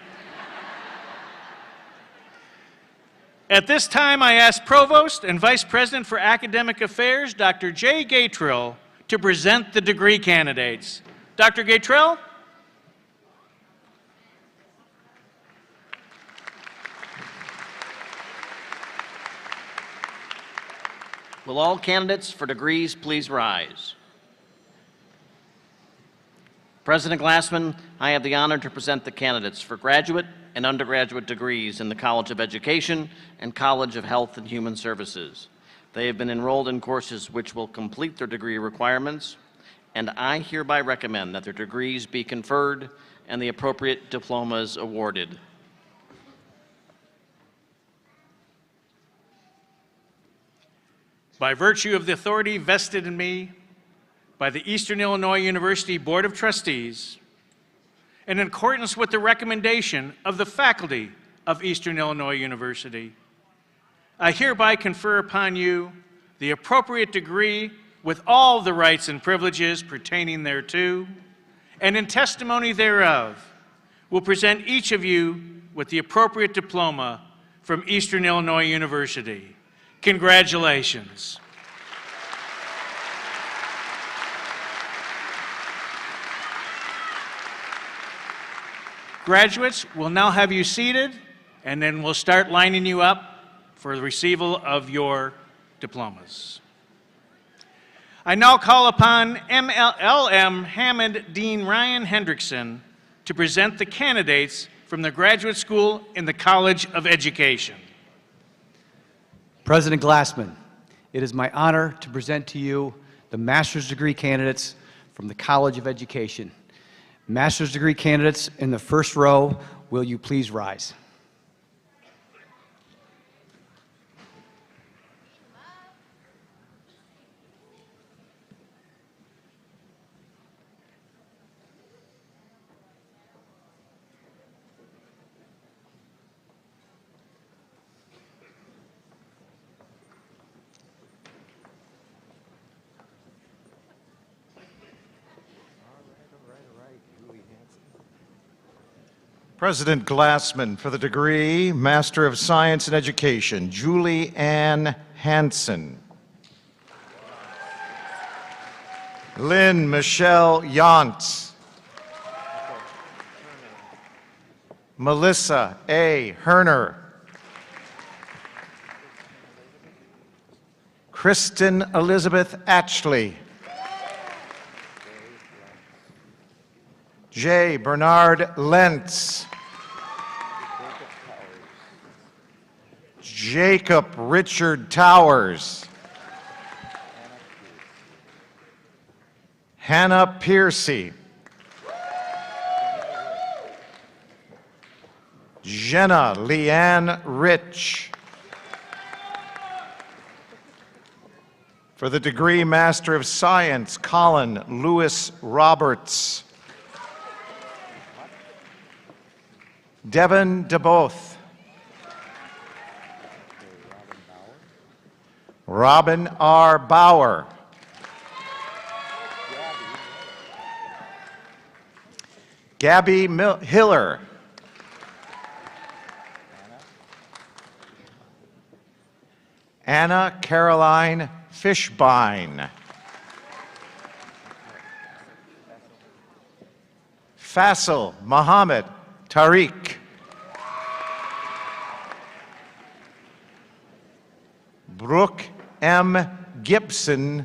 At this time, I ask Provost and Vice President for Academic Affairs, Dr. Jay Gatrill, to present the degree candidates. Dr. Gatrill?
Will all candidates for degrees please rise? President Glassman, I have the honor to present the candidates for graduate and undergraduate degrees in the College of Education and College of Health and Human Services. They have been enrolled in courses which will complete their degree requirements, and I hereby recommend that their degrees be conferred and the appropriate diplomas awarded.
By virtue of the authority vested in me by the Eastern Illinois University Board of Trustees, and in accordance with the recommendation of the faculty of Eastern Illinois University, I hereby confer upon you the appropriate degree with all the rights and privileges pertaining thereto, and in testimony thereof, will present each of you with the appropriate diploma from Eastern Illinois University. Congratulations. Graduates, we'll now have you seated, and then we'll start lining you up for the receival of your diplomas. I now call upon LM Hammond Dean Ryan Hendrickson to present the candidates from the graduate school in the College of Education.
President Glassman, it is my honor to present to you the master's degree candidates from the College of Education. Master's degree candidates in the first row, will you please rise?
President Glassman for the degree Master of Science in Education, Julie Ann Hansen. Lynn Michelle Yantz. Melissa A. Herner. Kristen Elizabeth Atchley. J. Bernard Lentz. Jacob Richard Towers. Hannah Piercy. Jenna Leanne Rich. For the degree Master of Science, Colin Lewis Roberts. Devin DeBoth. Robin R. Bauer. Gabby Hiller. Anna Caroline Fishbein. Faisal Mohammed Tariq. Brooke M. Gibson,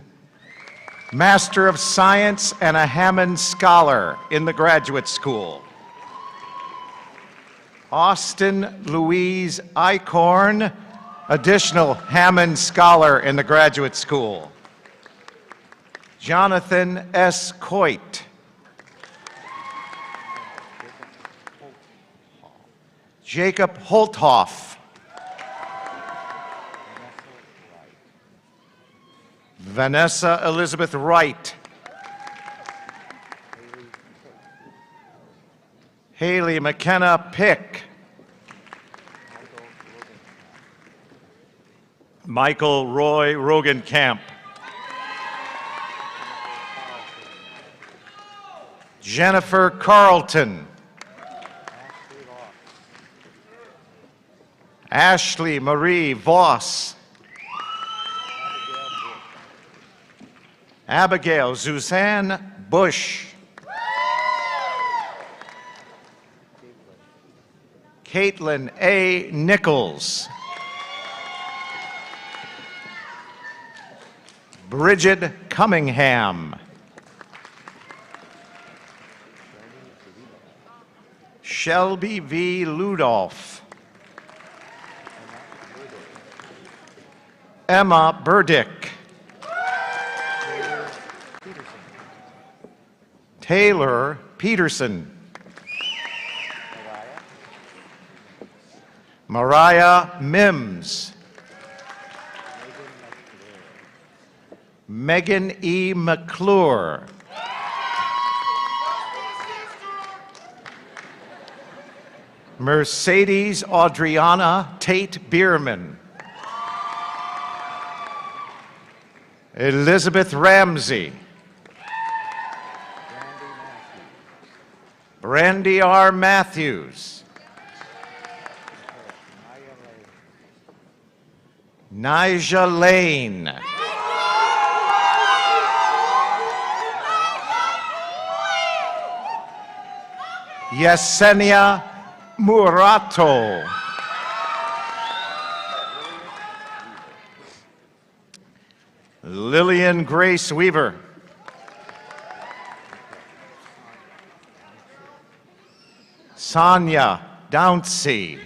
Master of Science and a Hammond Scholar in the Graduate School. Austin Louise Eichhorn, additional Hammond Scholar in the Graduate School. Jonathan S. Coit. Jacob Holthoff. Vanessa Elizabeth Wright. Haley McKenna Pick. Michael Roy Rogenkamp. Jennifer Carlton. Ashley Marie Voss. Abigail Suzanne Bush. Caitlin A. Nichols. Bridget Cummingham. Shelby V. Ludolph. Emma Burdick. Taylor Peterson. Mariah Mims. Megan E. McClure. Mercedes Audriana Tate Bierman. Elizabeth Ramsey. Brandy R. Matthews. Nija Lane. Yesenia Murato. Lillian Grace Weaver. Sonia Downsey.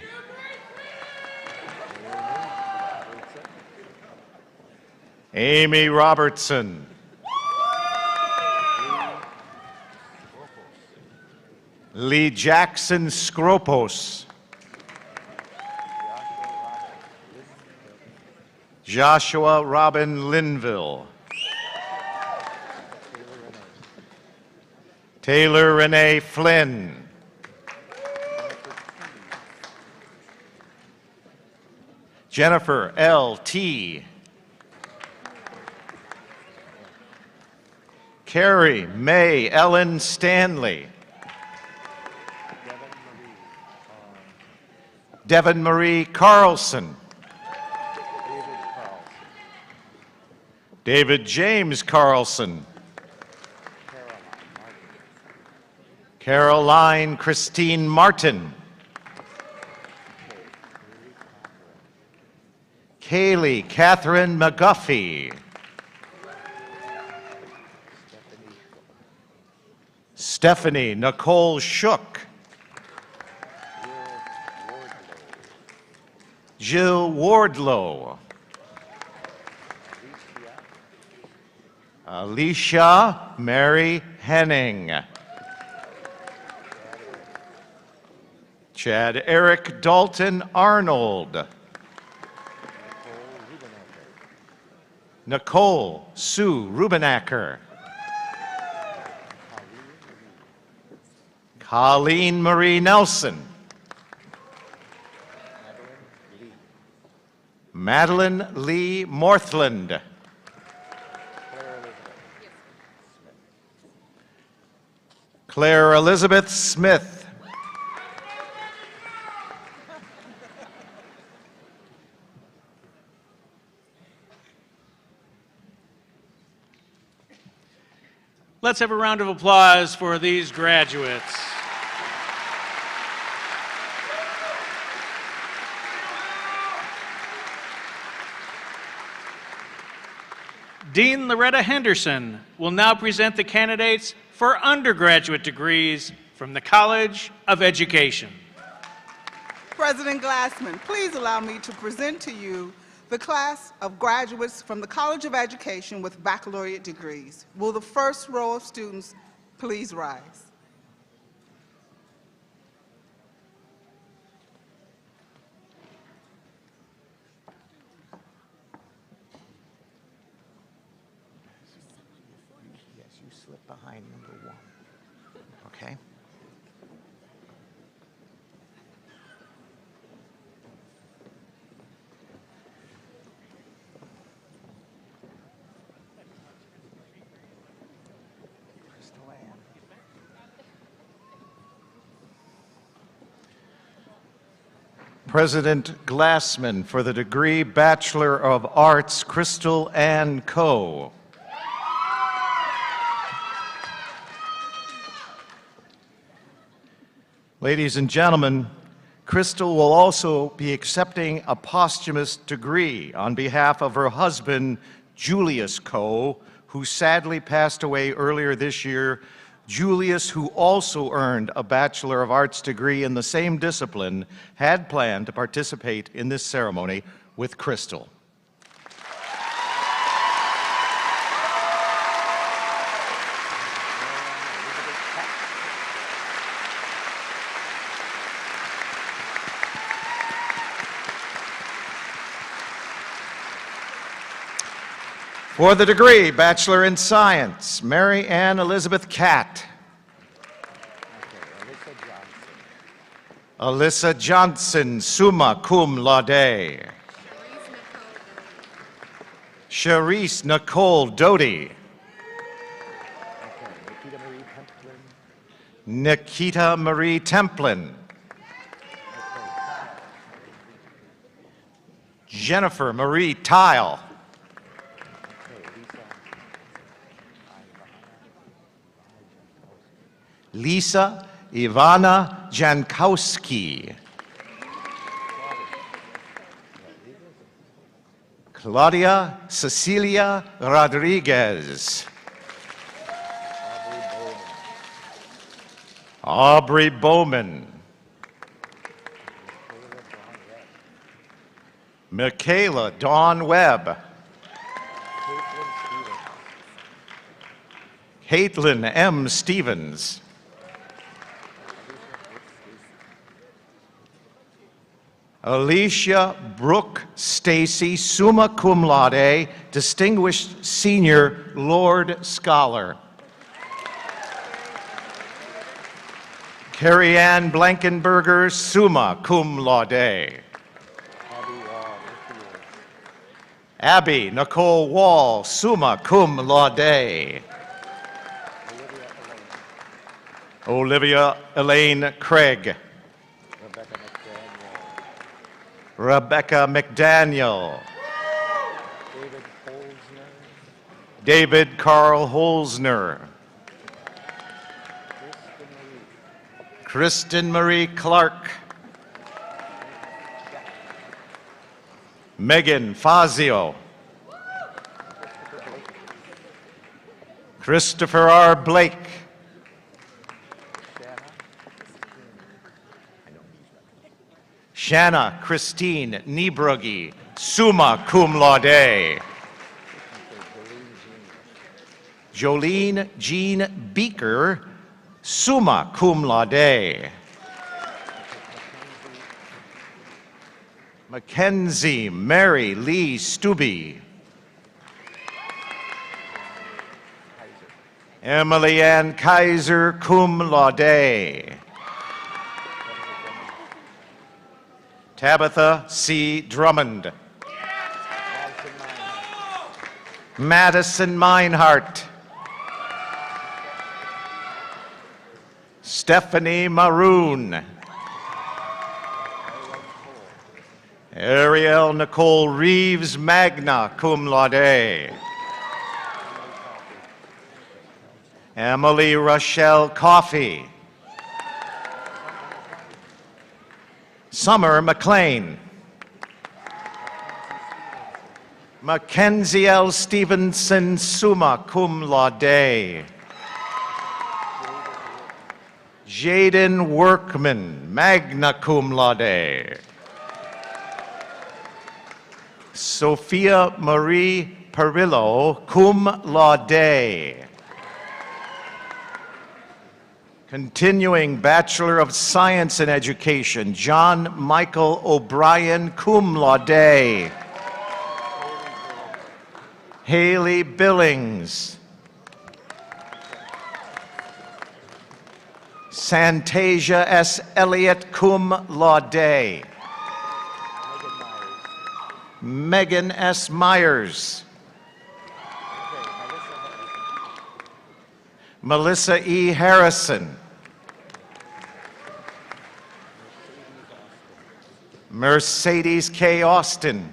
Amy Robertson. Lee Jackson Skropos. Joshua Robin Linville. Taylor Renee Flynn. Jennifer L. T. Carrie May Ellen Stanley. Devin Marie Carlson. David James Carlson. Caroline Christine Martin. Kaylee Catherine McGuffey. Stephanie Nicole Shook. Jill Wardlow. Alicia Mary Henning. Chad Eric Dalton Arnold. Nicole Sue Rubenacker. Colleen Marie Nelson. Madeline Lee Morthland. Claire Elizabeth Smith.
Let's have a round of applause for these graduates. Dean Loretta Henderson will now present the candidates for undergraduate degrees from the College of Education.
President Glassman, please allow me to present to you the class of graduates from the College of Education with baccalaureate degrees. Will the first row of students please rise?
Yes, you slip behind number one. Okay? Crystal Ann. President Glassman for the degree Bachelor of Arts, Crystal Ann Coe. Ladies and gentlemen, Crystal will also be accepting a posthumous degree on behalf of her husband, Julius Coe, who sadly passed away earlier this year. Julius, who also earned a Bachelor of Arts degree in the same discipline, had planned to participate in this ceremony with Crystal. For the degree Bachelor in Science, Mary Ann Elizabeth Catt. Alyssa Johnson, summa cum laude. Charisse Nicole Doty. Nikita Marie Templin. Jennifer Marie Tile. Lisa Ivana Jankowski. Claudia Cecilia Rodriguez. Aubrey Bowman. Michaela Dawn Webb. Caitlin M. Stevens. Alicia Brooke Stacy, summa cum laude, Distinguished Senior Lord Scholar. Carrie Ann Blankenberger, summa cum laude. Abby Nicole Wall, summa cum laude. Olivia Elaine Craig. Rebecca McDaniel. David Carl Holzner. Kristen Marie Clark. Megan Fazio. Christopher R. Blake. Shanna Christine Niebrugge, summa cum laude. Jolene Jean Beaker, summa cum laude. Mackenzie Mary Lee Stubbe. Emily Ann Kaiser, cum laude. Tabitha C. Drummond. Madison Meinhardt. Stephanie Maroon. Ariel Nicole Reeves, magna cum laude. Emily Rochelle Coffey. Summer McLean. Mackenzie L. Stevenson, summa cum laude. Jaden Workman, magna cum laude. Sophia Marie Perillo, cum laude. Continuing Bachelor of Science in Education, John Michael O'Brien, cum laude. Haley Billings. Santasia S. Elliott, cum laude. Megan S. Myers. Melissa E. Harrison. Mercedes K. Austin.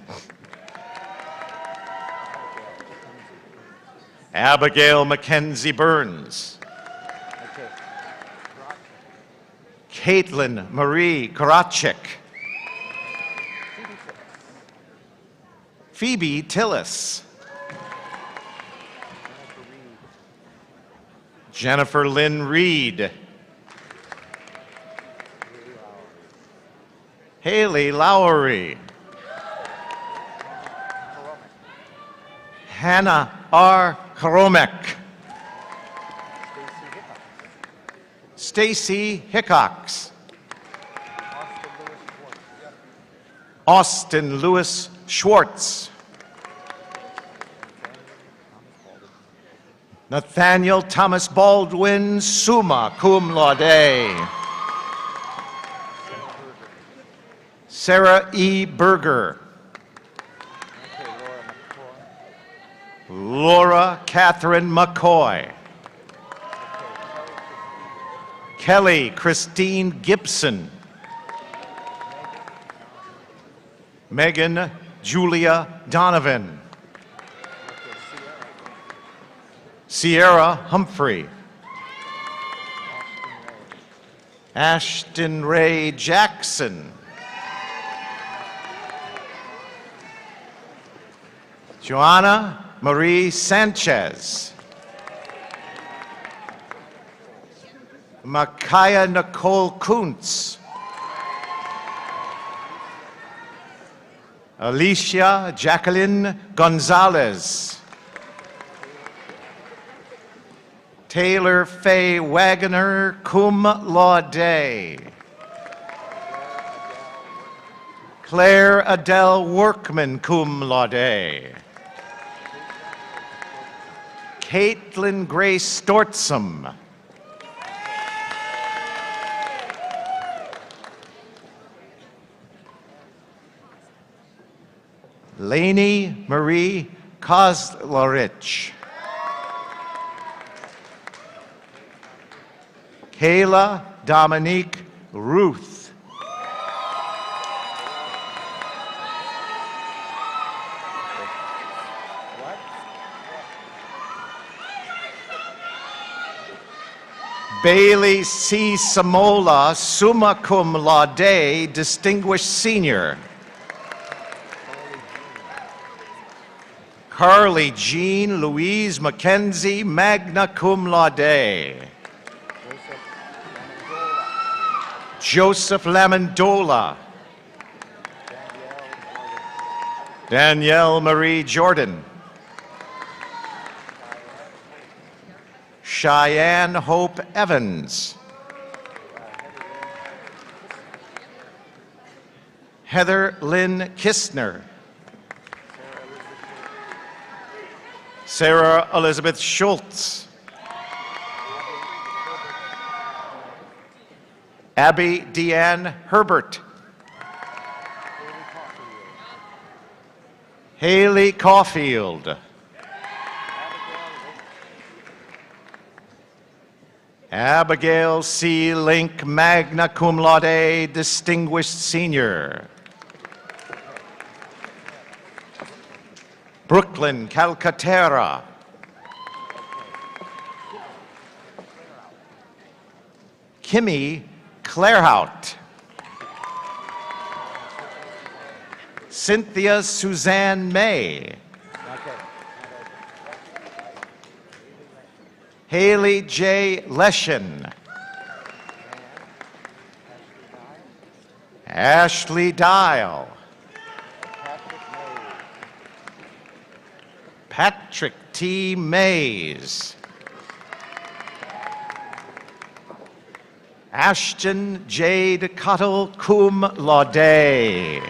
Abigail Mackenzie Burns. Caitlin Marie Karachik. Phoebe Tillis. Jennifer Lynn Reed. Haley Lowry. Hannah R. Kromek. Stacy Hickox. Austin Lewis Schwartz. Nathaniel Thomas Baldwin, summa cum laude. Sarah E. Berger. Laura Catherine McCoy. Kelly Christine Gibson. Megan Julia Donovan. Sierra Humphrey. Ashton Ray Jackson. Joanna Marie Sanchez. Micaiah Nicole Kuntz. Alicia Jacqueline Gonzalez. Taylor Faye Wagoner, cum laude. Claire Adele Workman, cum laude. Caitlin Grace Stortzum. Lainey Marie Kozlarich. Kayla Dominique Ruth. Bailey C. Samola, summa cum laude, distinguished senior. Carly Jean Louise Mackenzie, magna cum laude. Joseph Lamondola. Danielle Marie Jordan. Cheyenne Hope Evans. Heather Lynn Kistner. Sarah Elizabeth Schultz. Abby Deanne Herbert. Haley Caulfield. Abigail C. Link, magna cum laude, distinguished senior. Brooklyn Calcaterra. Kimmy Clairhout. Cynthia Suzanne May. Haley J. Leshin. Ashley Dial. Patrick T. Mays. Ashton J. DeCuttle, cum laude.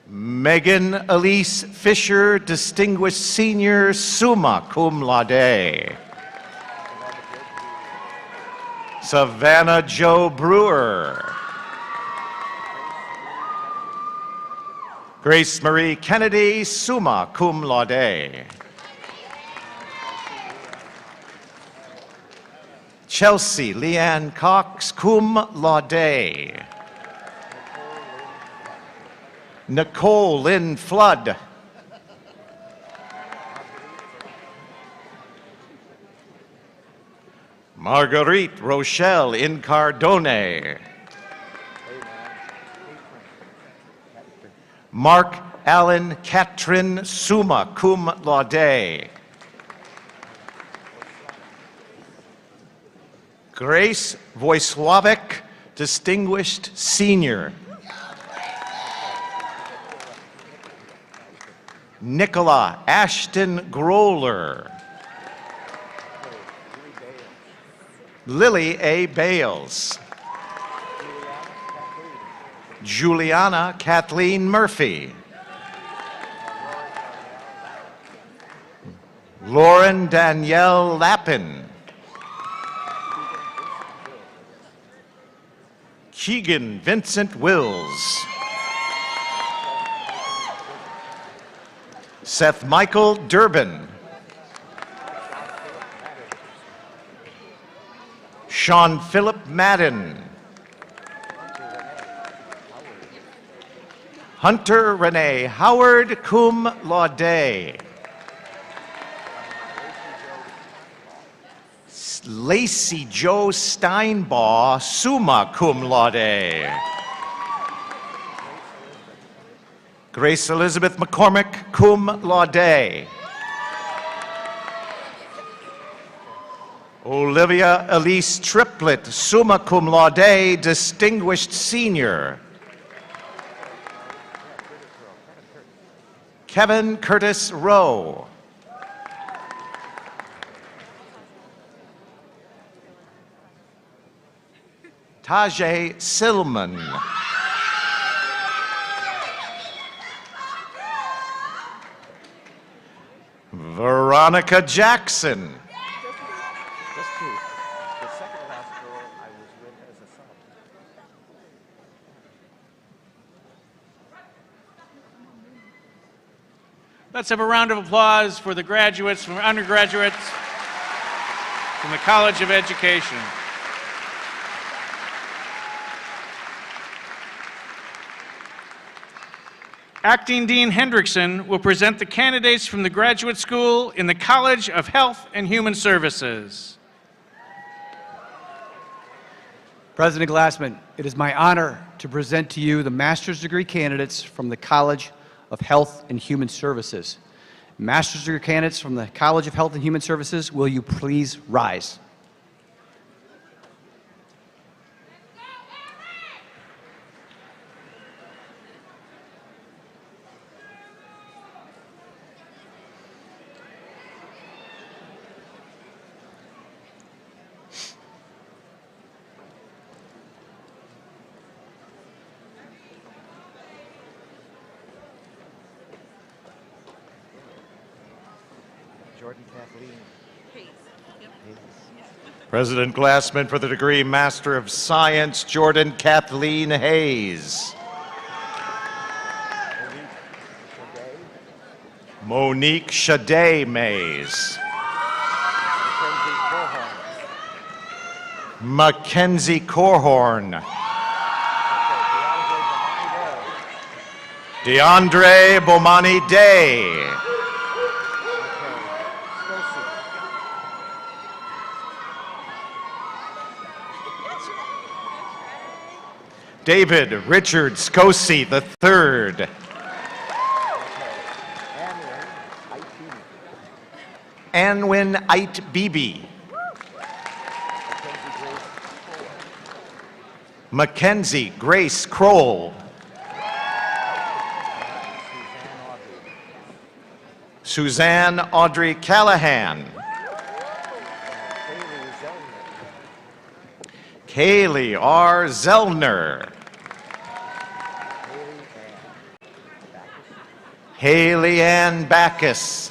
Megan Elise Fisher, distinguished senior, summa cum laude. Savannah Jo Brewer. Grace Marie Kennedy, summa cum laude. Chelsea Leanne Cox, cum laude. Nicole Lynn Flood. Marguerite Rochelle Incardone. Mark Allen Katrin Summa, cum laude. Grace Wojsławek, Distinguished Senior. Nicola Ashton Groller. Lily A. Bales. Juliana Kathleen Murphy. Lauren Danielle Lappin. Keegan Vincent Wills. Seth Michael Durbin. Sean Philip Madden. Hunter Renee Howard, cum laude. Lacey Joe Steinbaugh, summa cum laude. Grace Elizabeth McCormick, cum laude. Olivia Elise Triplett, summa cum laude, Distinguished Senior. Kevin Curtis Rowe. Tajay Silman. Veronica Jackson.
Let's have a round of applause for the graduates, from undergraduates from the College of Education. Acting Dean Hendrickson will present the candidates from the Graduate School in the College of Health and Human Services.
President Glassman, it is my honor to present to you the master's degree candidates from the College of Health and Human Services. Master's degree candidates from the College of Health and Human Services, will you please rise?
President Glassman for the degree Master of Science, Jordan Kathleen Hayes. Monique Shade Mays. Mackenzie Corhorn. DeAndre Bomani Day. David Richard Scosi III. Anwin Ait Bibi. Mackenzie Grace Kroll. Suzanne Audrey Callahan. Kaylee R. Zellner. Haley Ann Backus.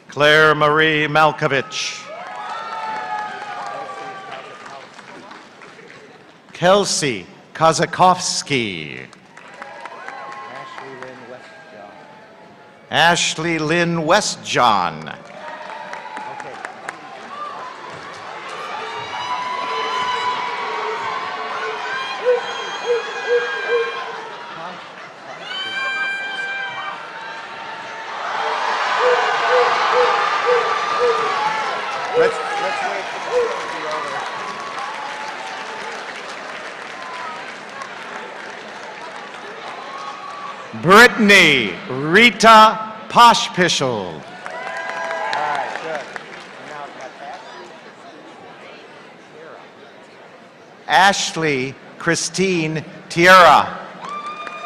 Claire Marie Malkovich. Kelsey Kazakovsky. Ashley Lynn Westjohn.
Let's wait for this to be over.
Brittany Rita Poshpischel.
All right, good. And now it's got
Ashley Christine Tierra.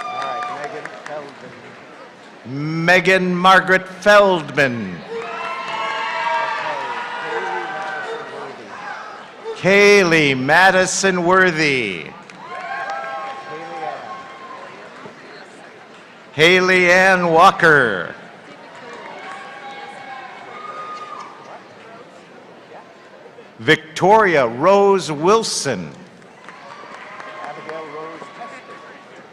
All right, Megan Feldman.
Megan Margaret Feldman. Kaylee Madison Worthy. Haley Ann Walker. Victoria Rose Wilson.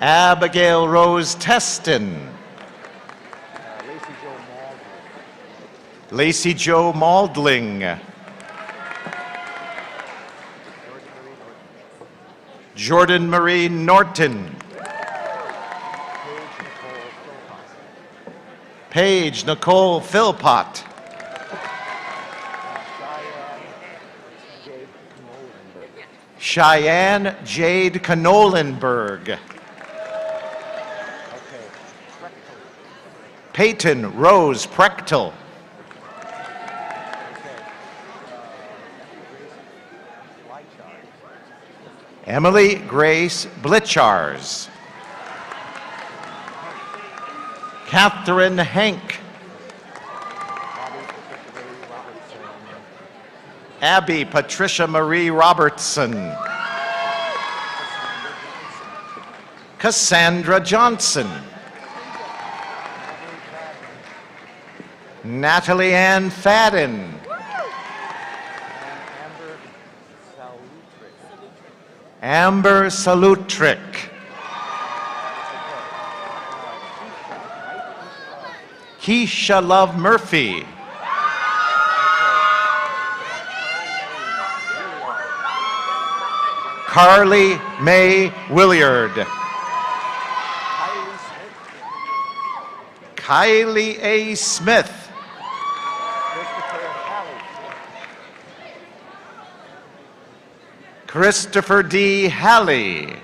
Abigail Rose Teston. Lacey Jo Maldling. Jordan Marie Norton. Paige Nicole Philpott. Cheyenne Jade Knolenberg. Peyton Rose Prechtel. Emily Grace Blitchars. Catherine Henk. Abby Patricia Marie Robertson. Cassandra Johnson. Natalie Ann Fadden. Amber Salutrick. Keisha Love Murphy. Carly Mae Williard. Kylie A. Smith. Christopher D. Halley.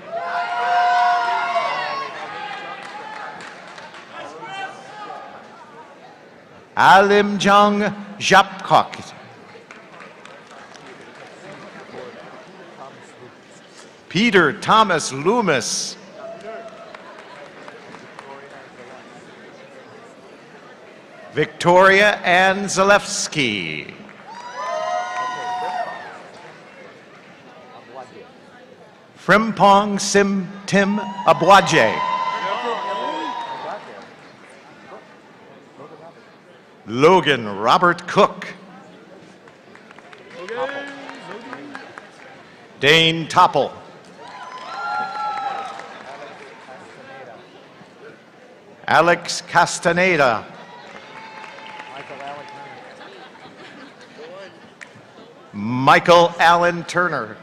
Alim Jung Japkok. Peter Thomas Loomis. Victoria Ann Zalewski. Frimpong Sim Tim Abwaje. Logan Robert Cook. Dane Topple. Alex Castaneda. Michael Allen Turner.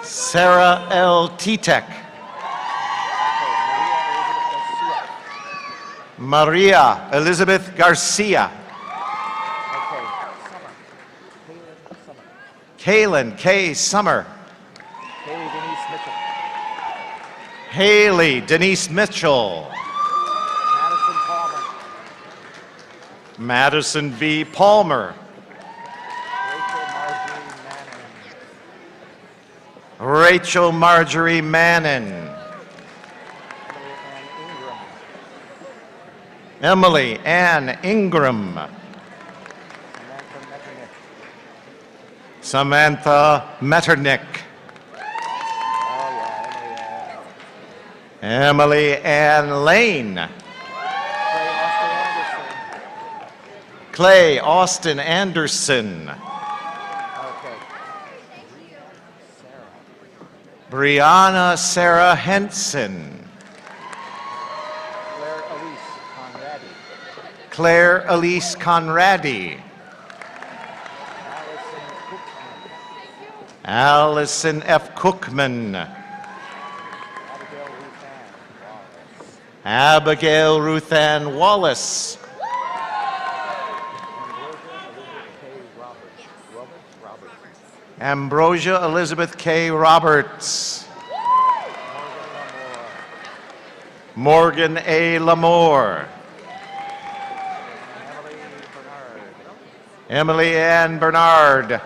Sarah L. Titek. Maria Elizabeth Garcia. Kaylin K. Summer. Haley Denise Mitchell. Madison V. Palmer. Rachel Marjorie Mannon. Emily Ann Ingram. Samantha Metternich. Emily Ann Lane. Clay Austin Anderson. Brianna Sarah Henson. Claire Elise Conradi. Allison F. Cookman. Abigail Ruthann Wallace. Ambrosia Elizabeth K. Roberts. Morgan A. Lamore. Emily Ann Bernard.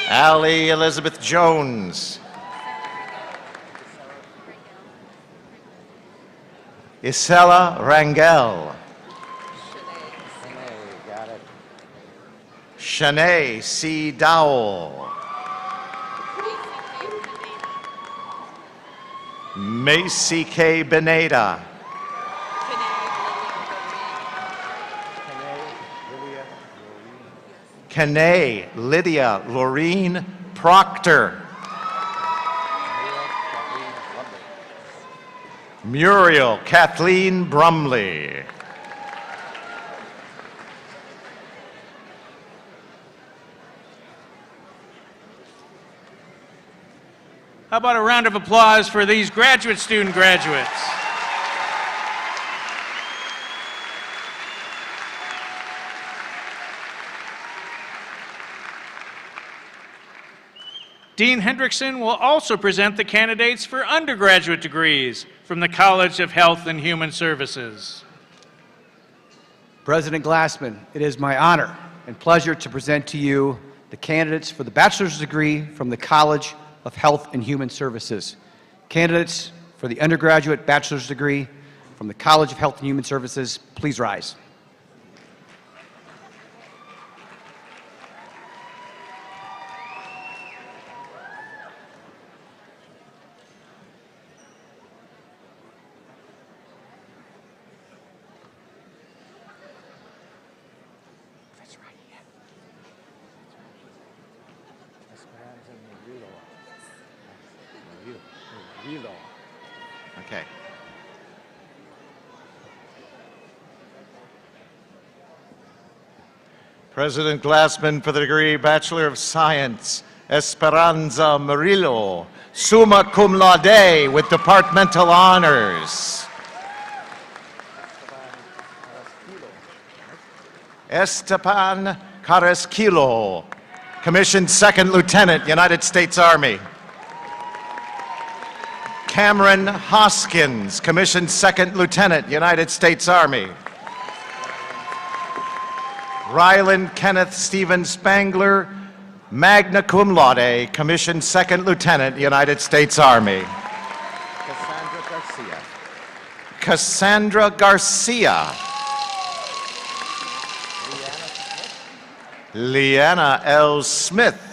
Allie Elizabeth Jones. Isela Rangel. Shanae C. Dowell. Macy K. Beneda. Kanae Lydia Laureen Proctor. Muriel Kathleen Brumley.
How about a round of applause for these graduate student graduates? Dean Hendrickson will also present the candidates for undergraduate degrees from the College of Health and Human Services.
President Glassman, it is my honor and pleasure to present to you the candidates for the bachelor's degree from the College of Health and Human Services. Candidates for the undergraduate bachelor's degree from the College of Health and Human Services, please rise.
Okay. President Glassman for the degree Bachelor of Science, Esperanza Murillo, summa cum laude with departmental honors. Esteban Carrasquillo, commissioned second lieutenant, United States Army. Cameron Hoskins, commissioned second lieutenant, United States Army. Ryland Kenneth Stephen Spangler, magna cum laude, commissioned second lieutenant, United States Army. Cassandra Garcia. Leanna L. Smith.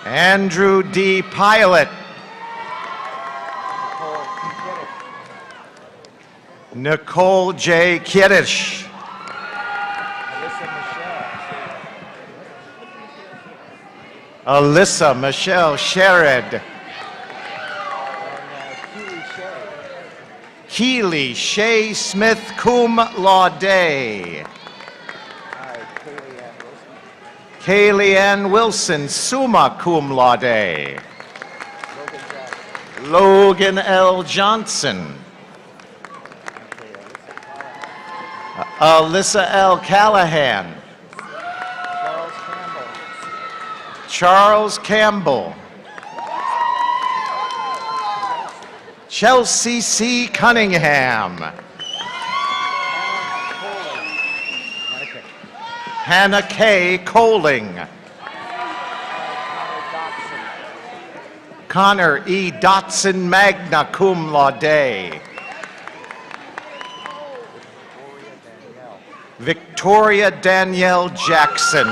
Andrew D. Pilot. Nicole J. Kiddish. Alyssa Michelle Sherrod. Keely Shea Smith, cum laude. Kaylee Ann Wilson, summa cum laude. Logan L. Johnson. Alyssa L. Callahan. Charles Campbell. Chelsea C. Cunningham. Hannah K. Coling. Connor E. Dotson, magna cum laude. Victoria Danielle Jackson.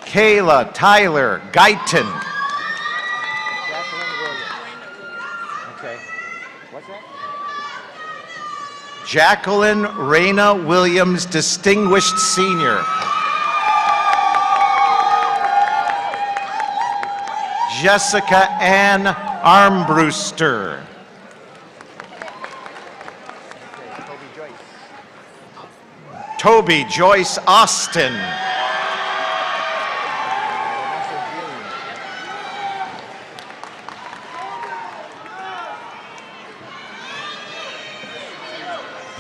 Kayla Tyler Guyton. Jacqueline Raina Williams, Distinguished Senior. Jessica Ann Armbruster. Toby Joyce Austin.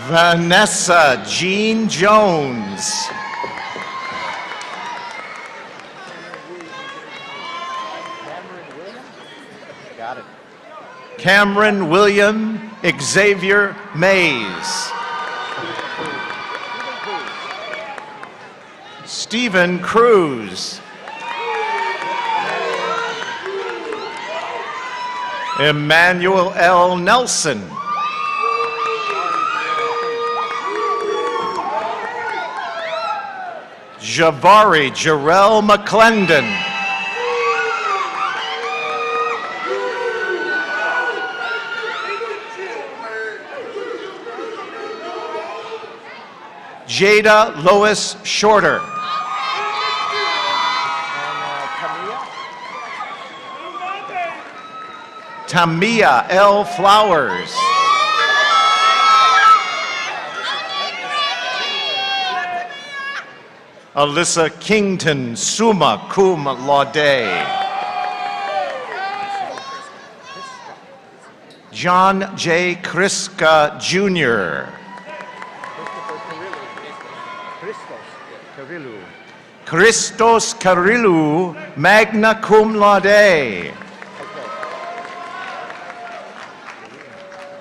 Vanessa Jean Jones. Cameron William Xavier Mays. Stephen Cruz. Emmanuel L. Nelson. Javari Jarrell McClendon. Jada Lois Shorter. Tamia L. Flowers. Alyssa Kington, summa cum laude. John J. Kriska, Jr. Christos Carillu, magna cum laude.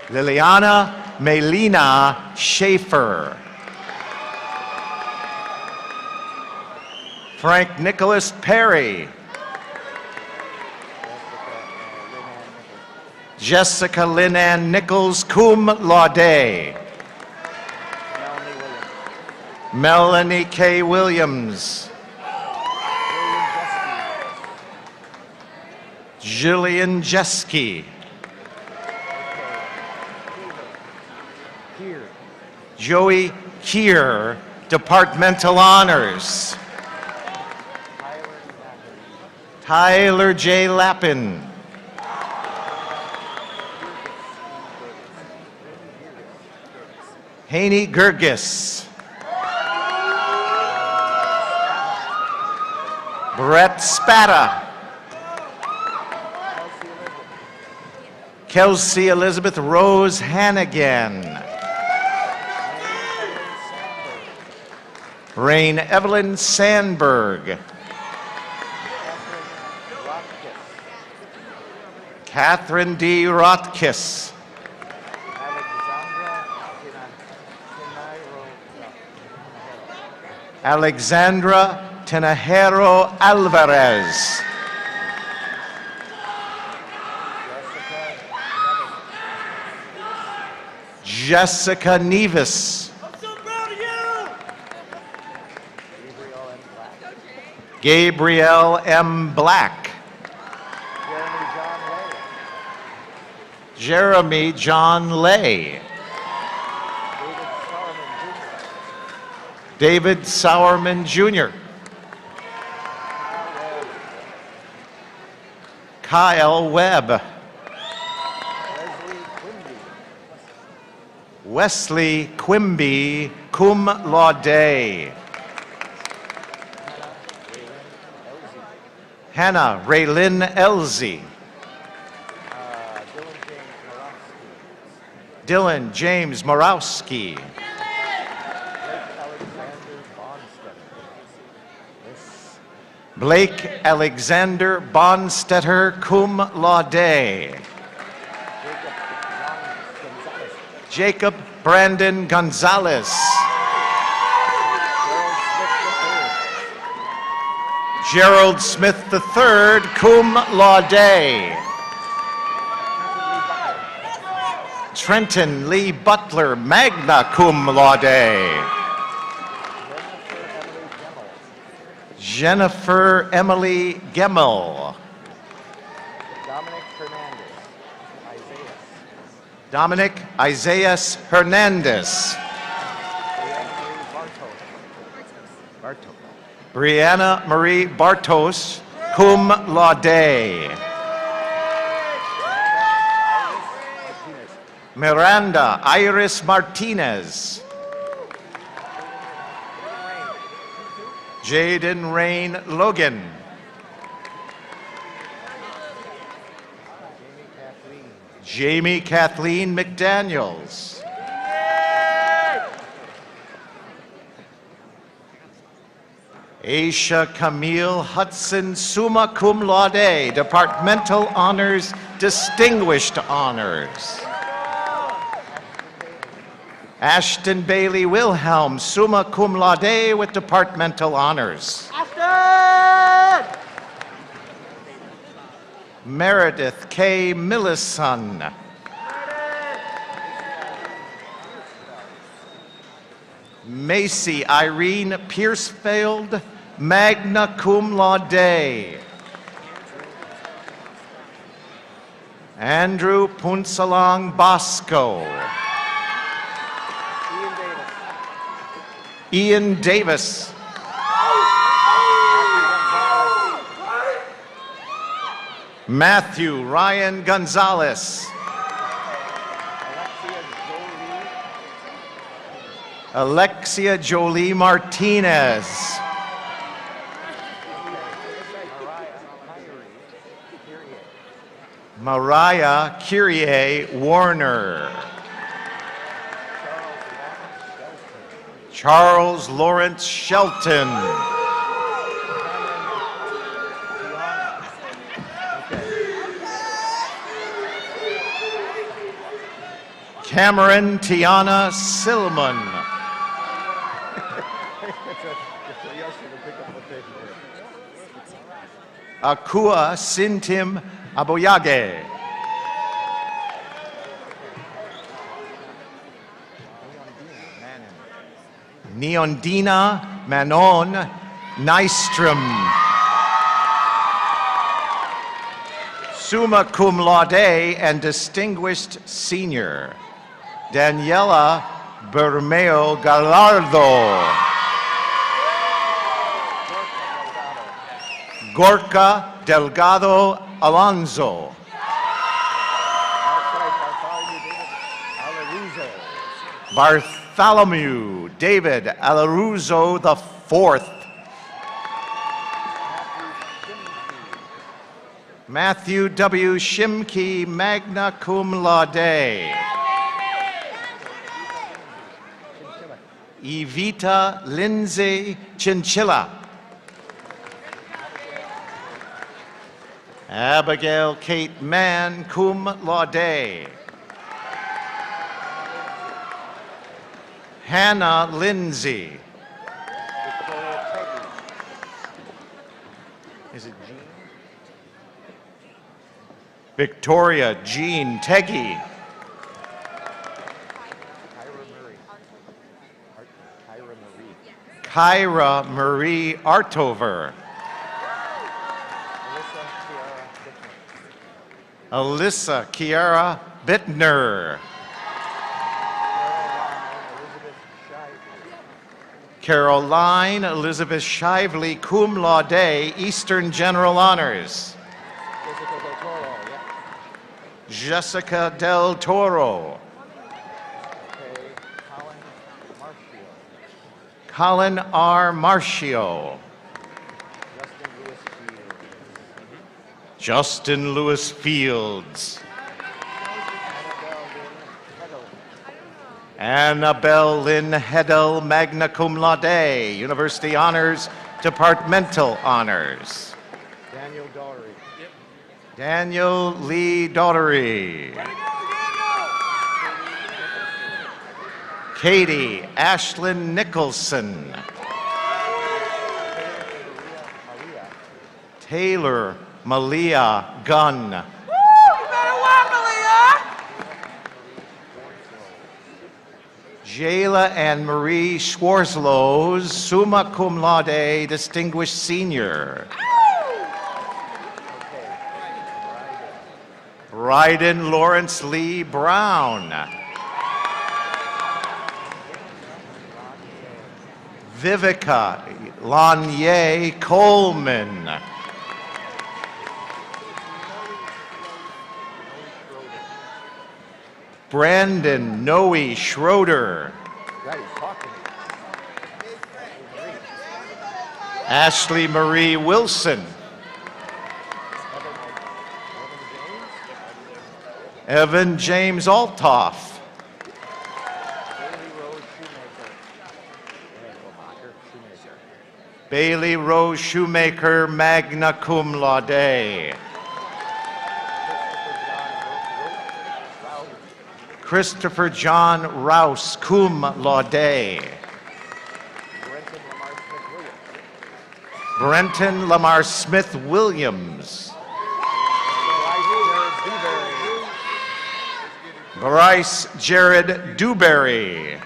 Liliana Melina Schaefer. Frank Nicholas Perry. Jessica Lynn Ann Nichols, cum laude. Melanie K. Williams. Jillian Jeske. Joey Kier, Departmental Honors. Tyler J. Lappin. Haney Gergis. Brett Spada. Kelsey Elizabeth Rose Hannigan. Rain Evelyn Sandberg. Catherine D. Rothkiss. Alexandra Tenajero Alvarez. Jessica Nevis. Gabrielle M. Black. Jeremy John Lay. David Sowerman Jr. Kyle Webb. Wesley Quimby, cum laude. Hannah Raylyn Elsie. Dylan James Morowski. Blake Alexander Bonstetter, cum laude. Jacob Brandon Gonzalez. Gerald Smith III, cum laude. Trenton Lee Butler, magna cum laude. Jennifer Emily Gemmel. Dominic Isaias Hernandez. Brianna Marie Bartos. cum laude. Miranda Iris Martinez. Jaden Rain Logan. Jamie Kathleen McDaniels. Aisha Camille Hudson, summa cum laude, Departmental Honors, Distinguished Honors. Ashton Bailey Wilhelm, summa cum laude with Departmental Honors. Ashton! Meredith K. Millison. Macy Irene Piercefield, magna cum laude. Andrew Punsalang Bosco. Ian Davis. Matthew Ryan Gonzalez. Alexia Jolie Martinez. Mariah Kyrie Warner. Charles Lawrence Shelton. Cameron Tiana Silman. Akua Sintim Aboyage. Neondina Manon Nystrom. Summa cum laude and distinguished senior, Daniela Bermeo Gallardo. Gorka Delgado Alonso. Bartholomew David Alaruzo IV. Matthew W. Shimke, magna cum laude. Evita Lindsay Chinchilla. Abigail Kate Mann, cum laude. Hannah Lindsay. Is it Jean? Victoria Jean Teggy. Kyra Marie Artover. Alyssa Kiara Bittner. Caroline Elizabeth Shively, cum laude, Eastern General Honors. Jessica Del Toro. Colin R. Marcio. Justin Lewis Fields. Annabelle Lynn Heddle, magna cum laude, University Honors, Departmental Honors. Daniel Daughtery. Daniel Lee Daughtery. Katie Ashlyn Nicholson. Taylor Malia Gunn. Jayla Ann Marie Schwarzlows, summa cum laude, distinguished senior. Bryden Lawrence Lee Brown. Vivica Lanier Coleman. Brandon Noe Schroeder. Ashley Marie Wilson. Evan James Altoff. Bailey Rose Shoemaker, magna cum laude. Christopher John Rouse, cum laude. Brenton Lamar Smith Williams. Bryce Jared Dewberry.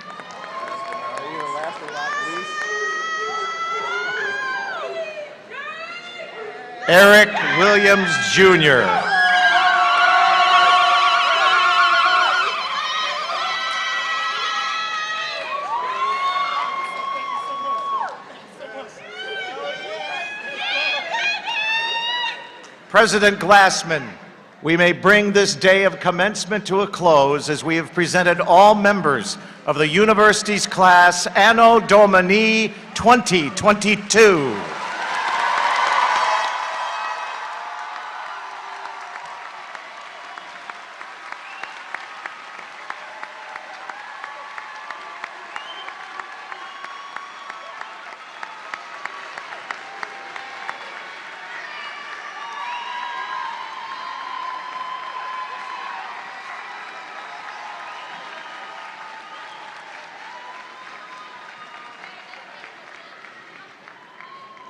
Eric Williams Jr. President Glassman, we may bring this day of commencement to a close as we have presented all members of the university's class Anno Domini 2022.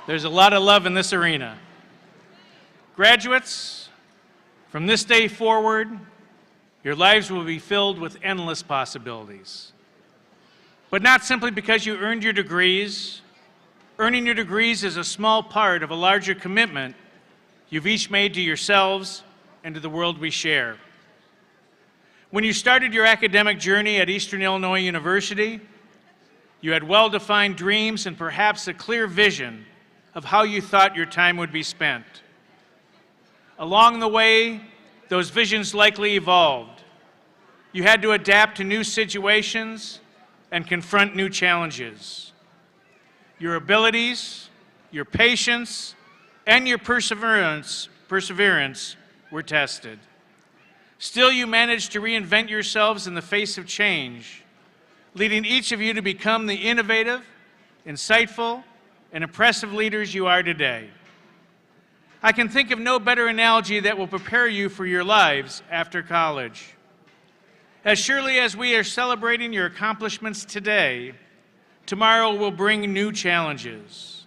There's a lot of love in this arena. Graduates, from this day forward, your lives will be filled with endless possibilities. But not simply because you earned your degrees. Earning your degrees is a small part of a larger commitment you've each made to yourselves and to the world we share. When you started your academic journey at Eastern Illinois University, you had well-defined dreams and perhaps a clear vision of how you thought your time would be spent. Along the way, those visions likely evolved. You had to adapt to new situations and confront new challenges. Your abilities, your patience, and your perseverance were tested. Still, you managed to reinvent yourselves in the face of change, leading each of you to become the innovative, insightful, and impressive leaders you are today. I can think of no better analogy that will prepare you for your lives after college. As surely as we are celebrating your accomplishments today, tomorrow will bring new challenges.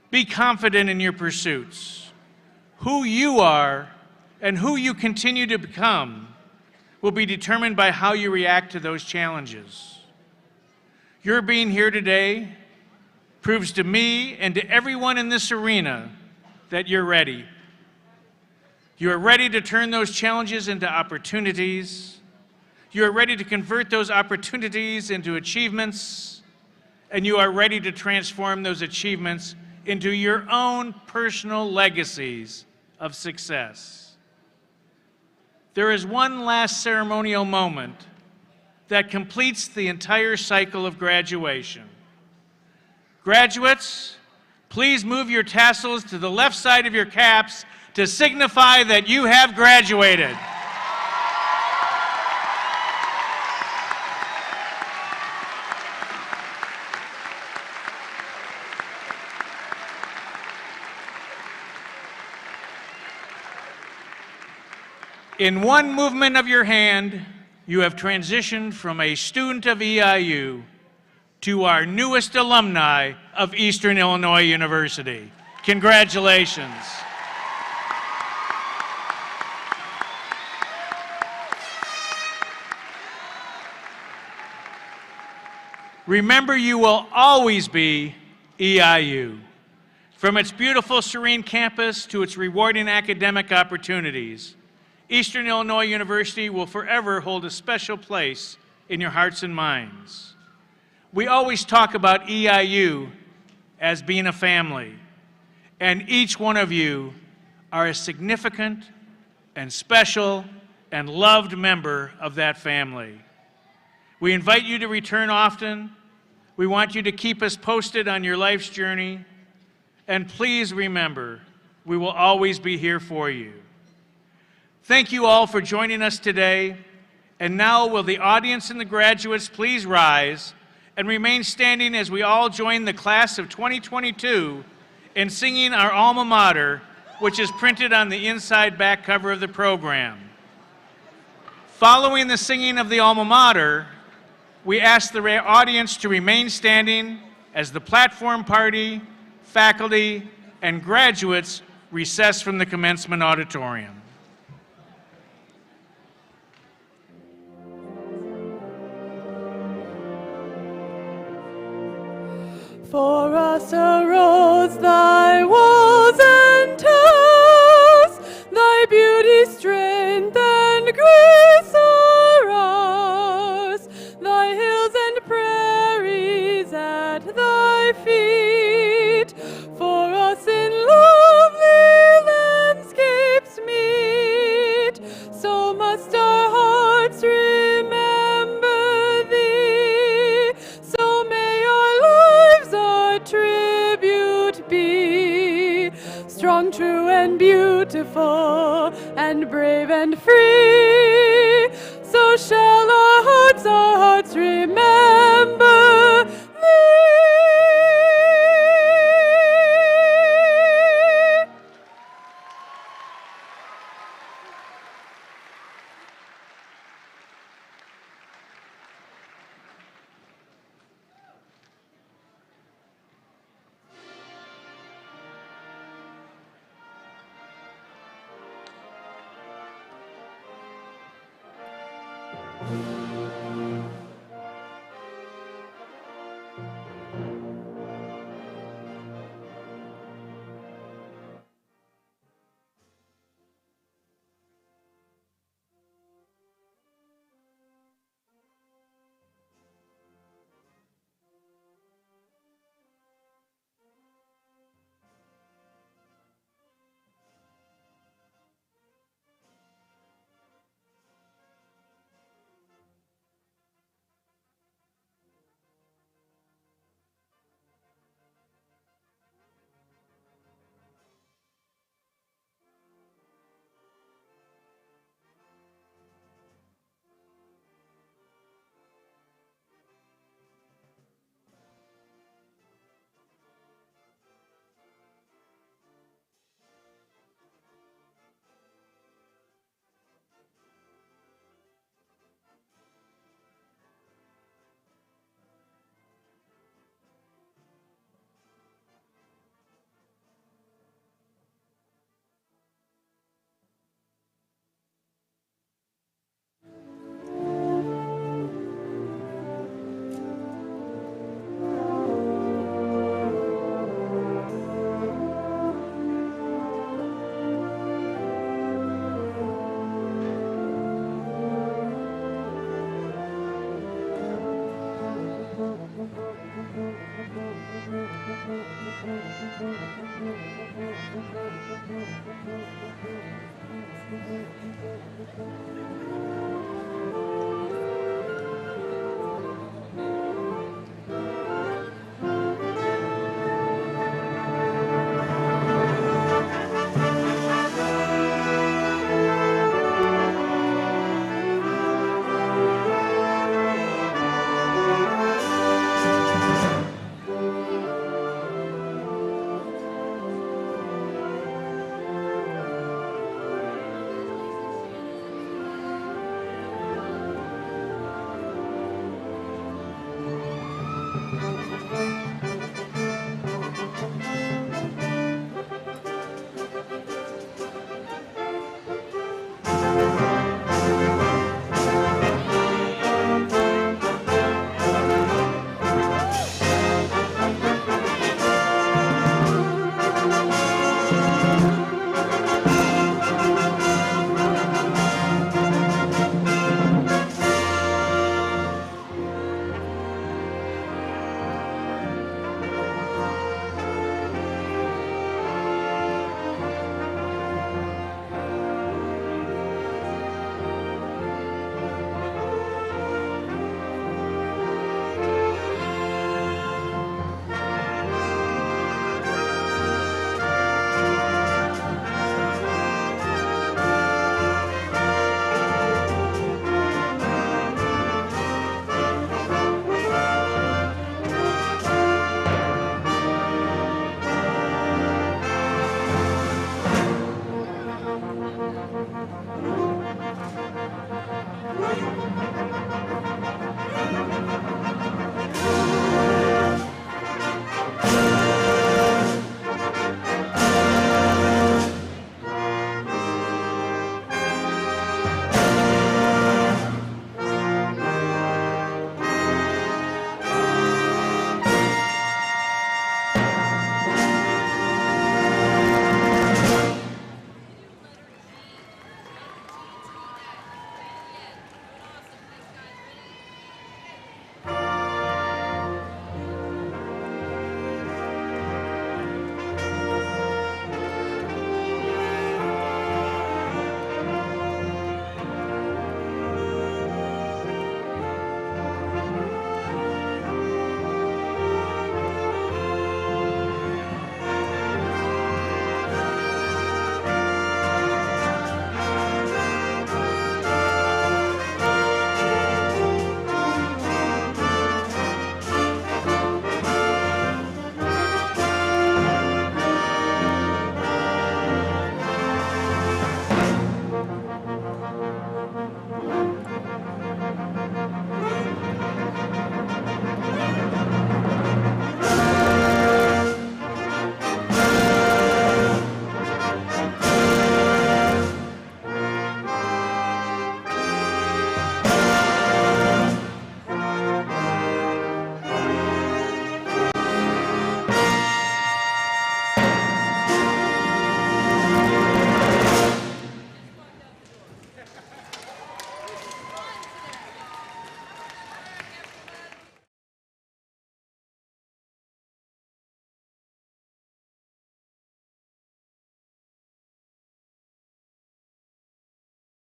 Be confident in your pursuits. Who you are and who you continue to become will be determined by how you react to those challenges. Your being here today proves to me and to everyone in this arena that you're ready. You are ready to turn those challenges into opportunities. You are ready to convert those opportunities into achievements, and you are ready to transform those achievements into your own personal legacies of success. There is one last ceremonial moment that completes the entire cycle of graduation. Graduates, please move your tassels to the left side of your caps to signify that you have graduated. In one movement of your hand, you have transitioned from a student of EIU to our newest alumni of Eastern Illinois University. Congratulations. Remember, you will always be EIU. From its beautiful, serene campus to its rewarding academic opportunities, Eastern Illinois University will forever hold a special place in your hearts and minds. We always talk about EIU as being a family, and each one of you are as significant and special and loved member of that family. We invite you to return often. We want you to keep us posted on your life's journey. And please remember, we will always be here for you. Thank you all for joining us today. And now will the audience and the graduates please rise and remain standing as we all join the class of 2022 in singing our alma mater, which is printed on the inside back cover of the program. Following the singing of the alma mater, we ask the audience to remain standing as the platform party, faculty, and graduates recess from the commencement auditorium.
For us arose thy walls and towers, thy beauty, strength, and grace are ours. Thy hills and prairies at thy feet, for us in lovely landscapes meet. So must our hearts remember thee, so may our lives our tribute be. Strong, true, and beautiful, and brave and free, so shall our hearts remember thee.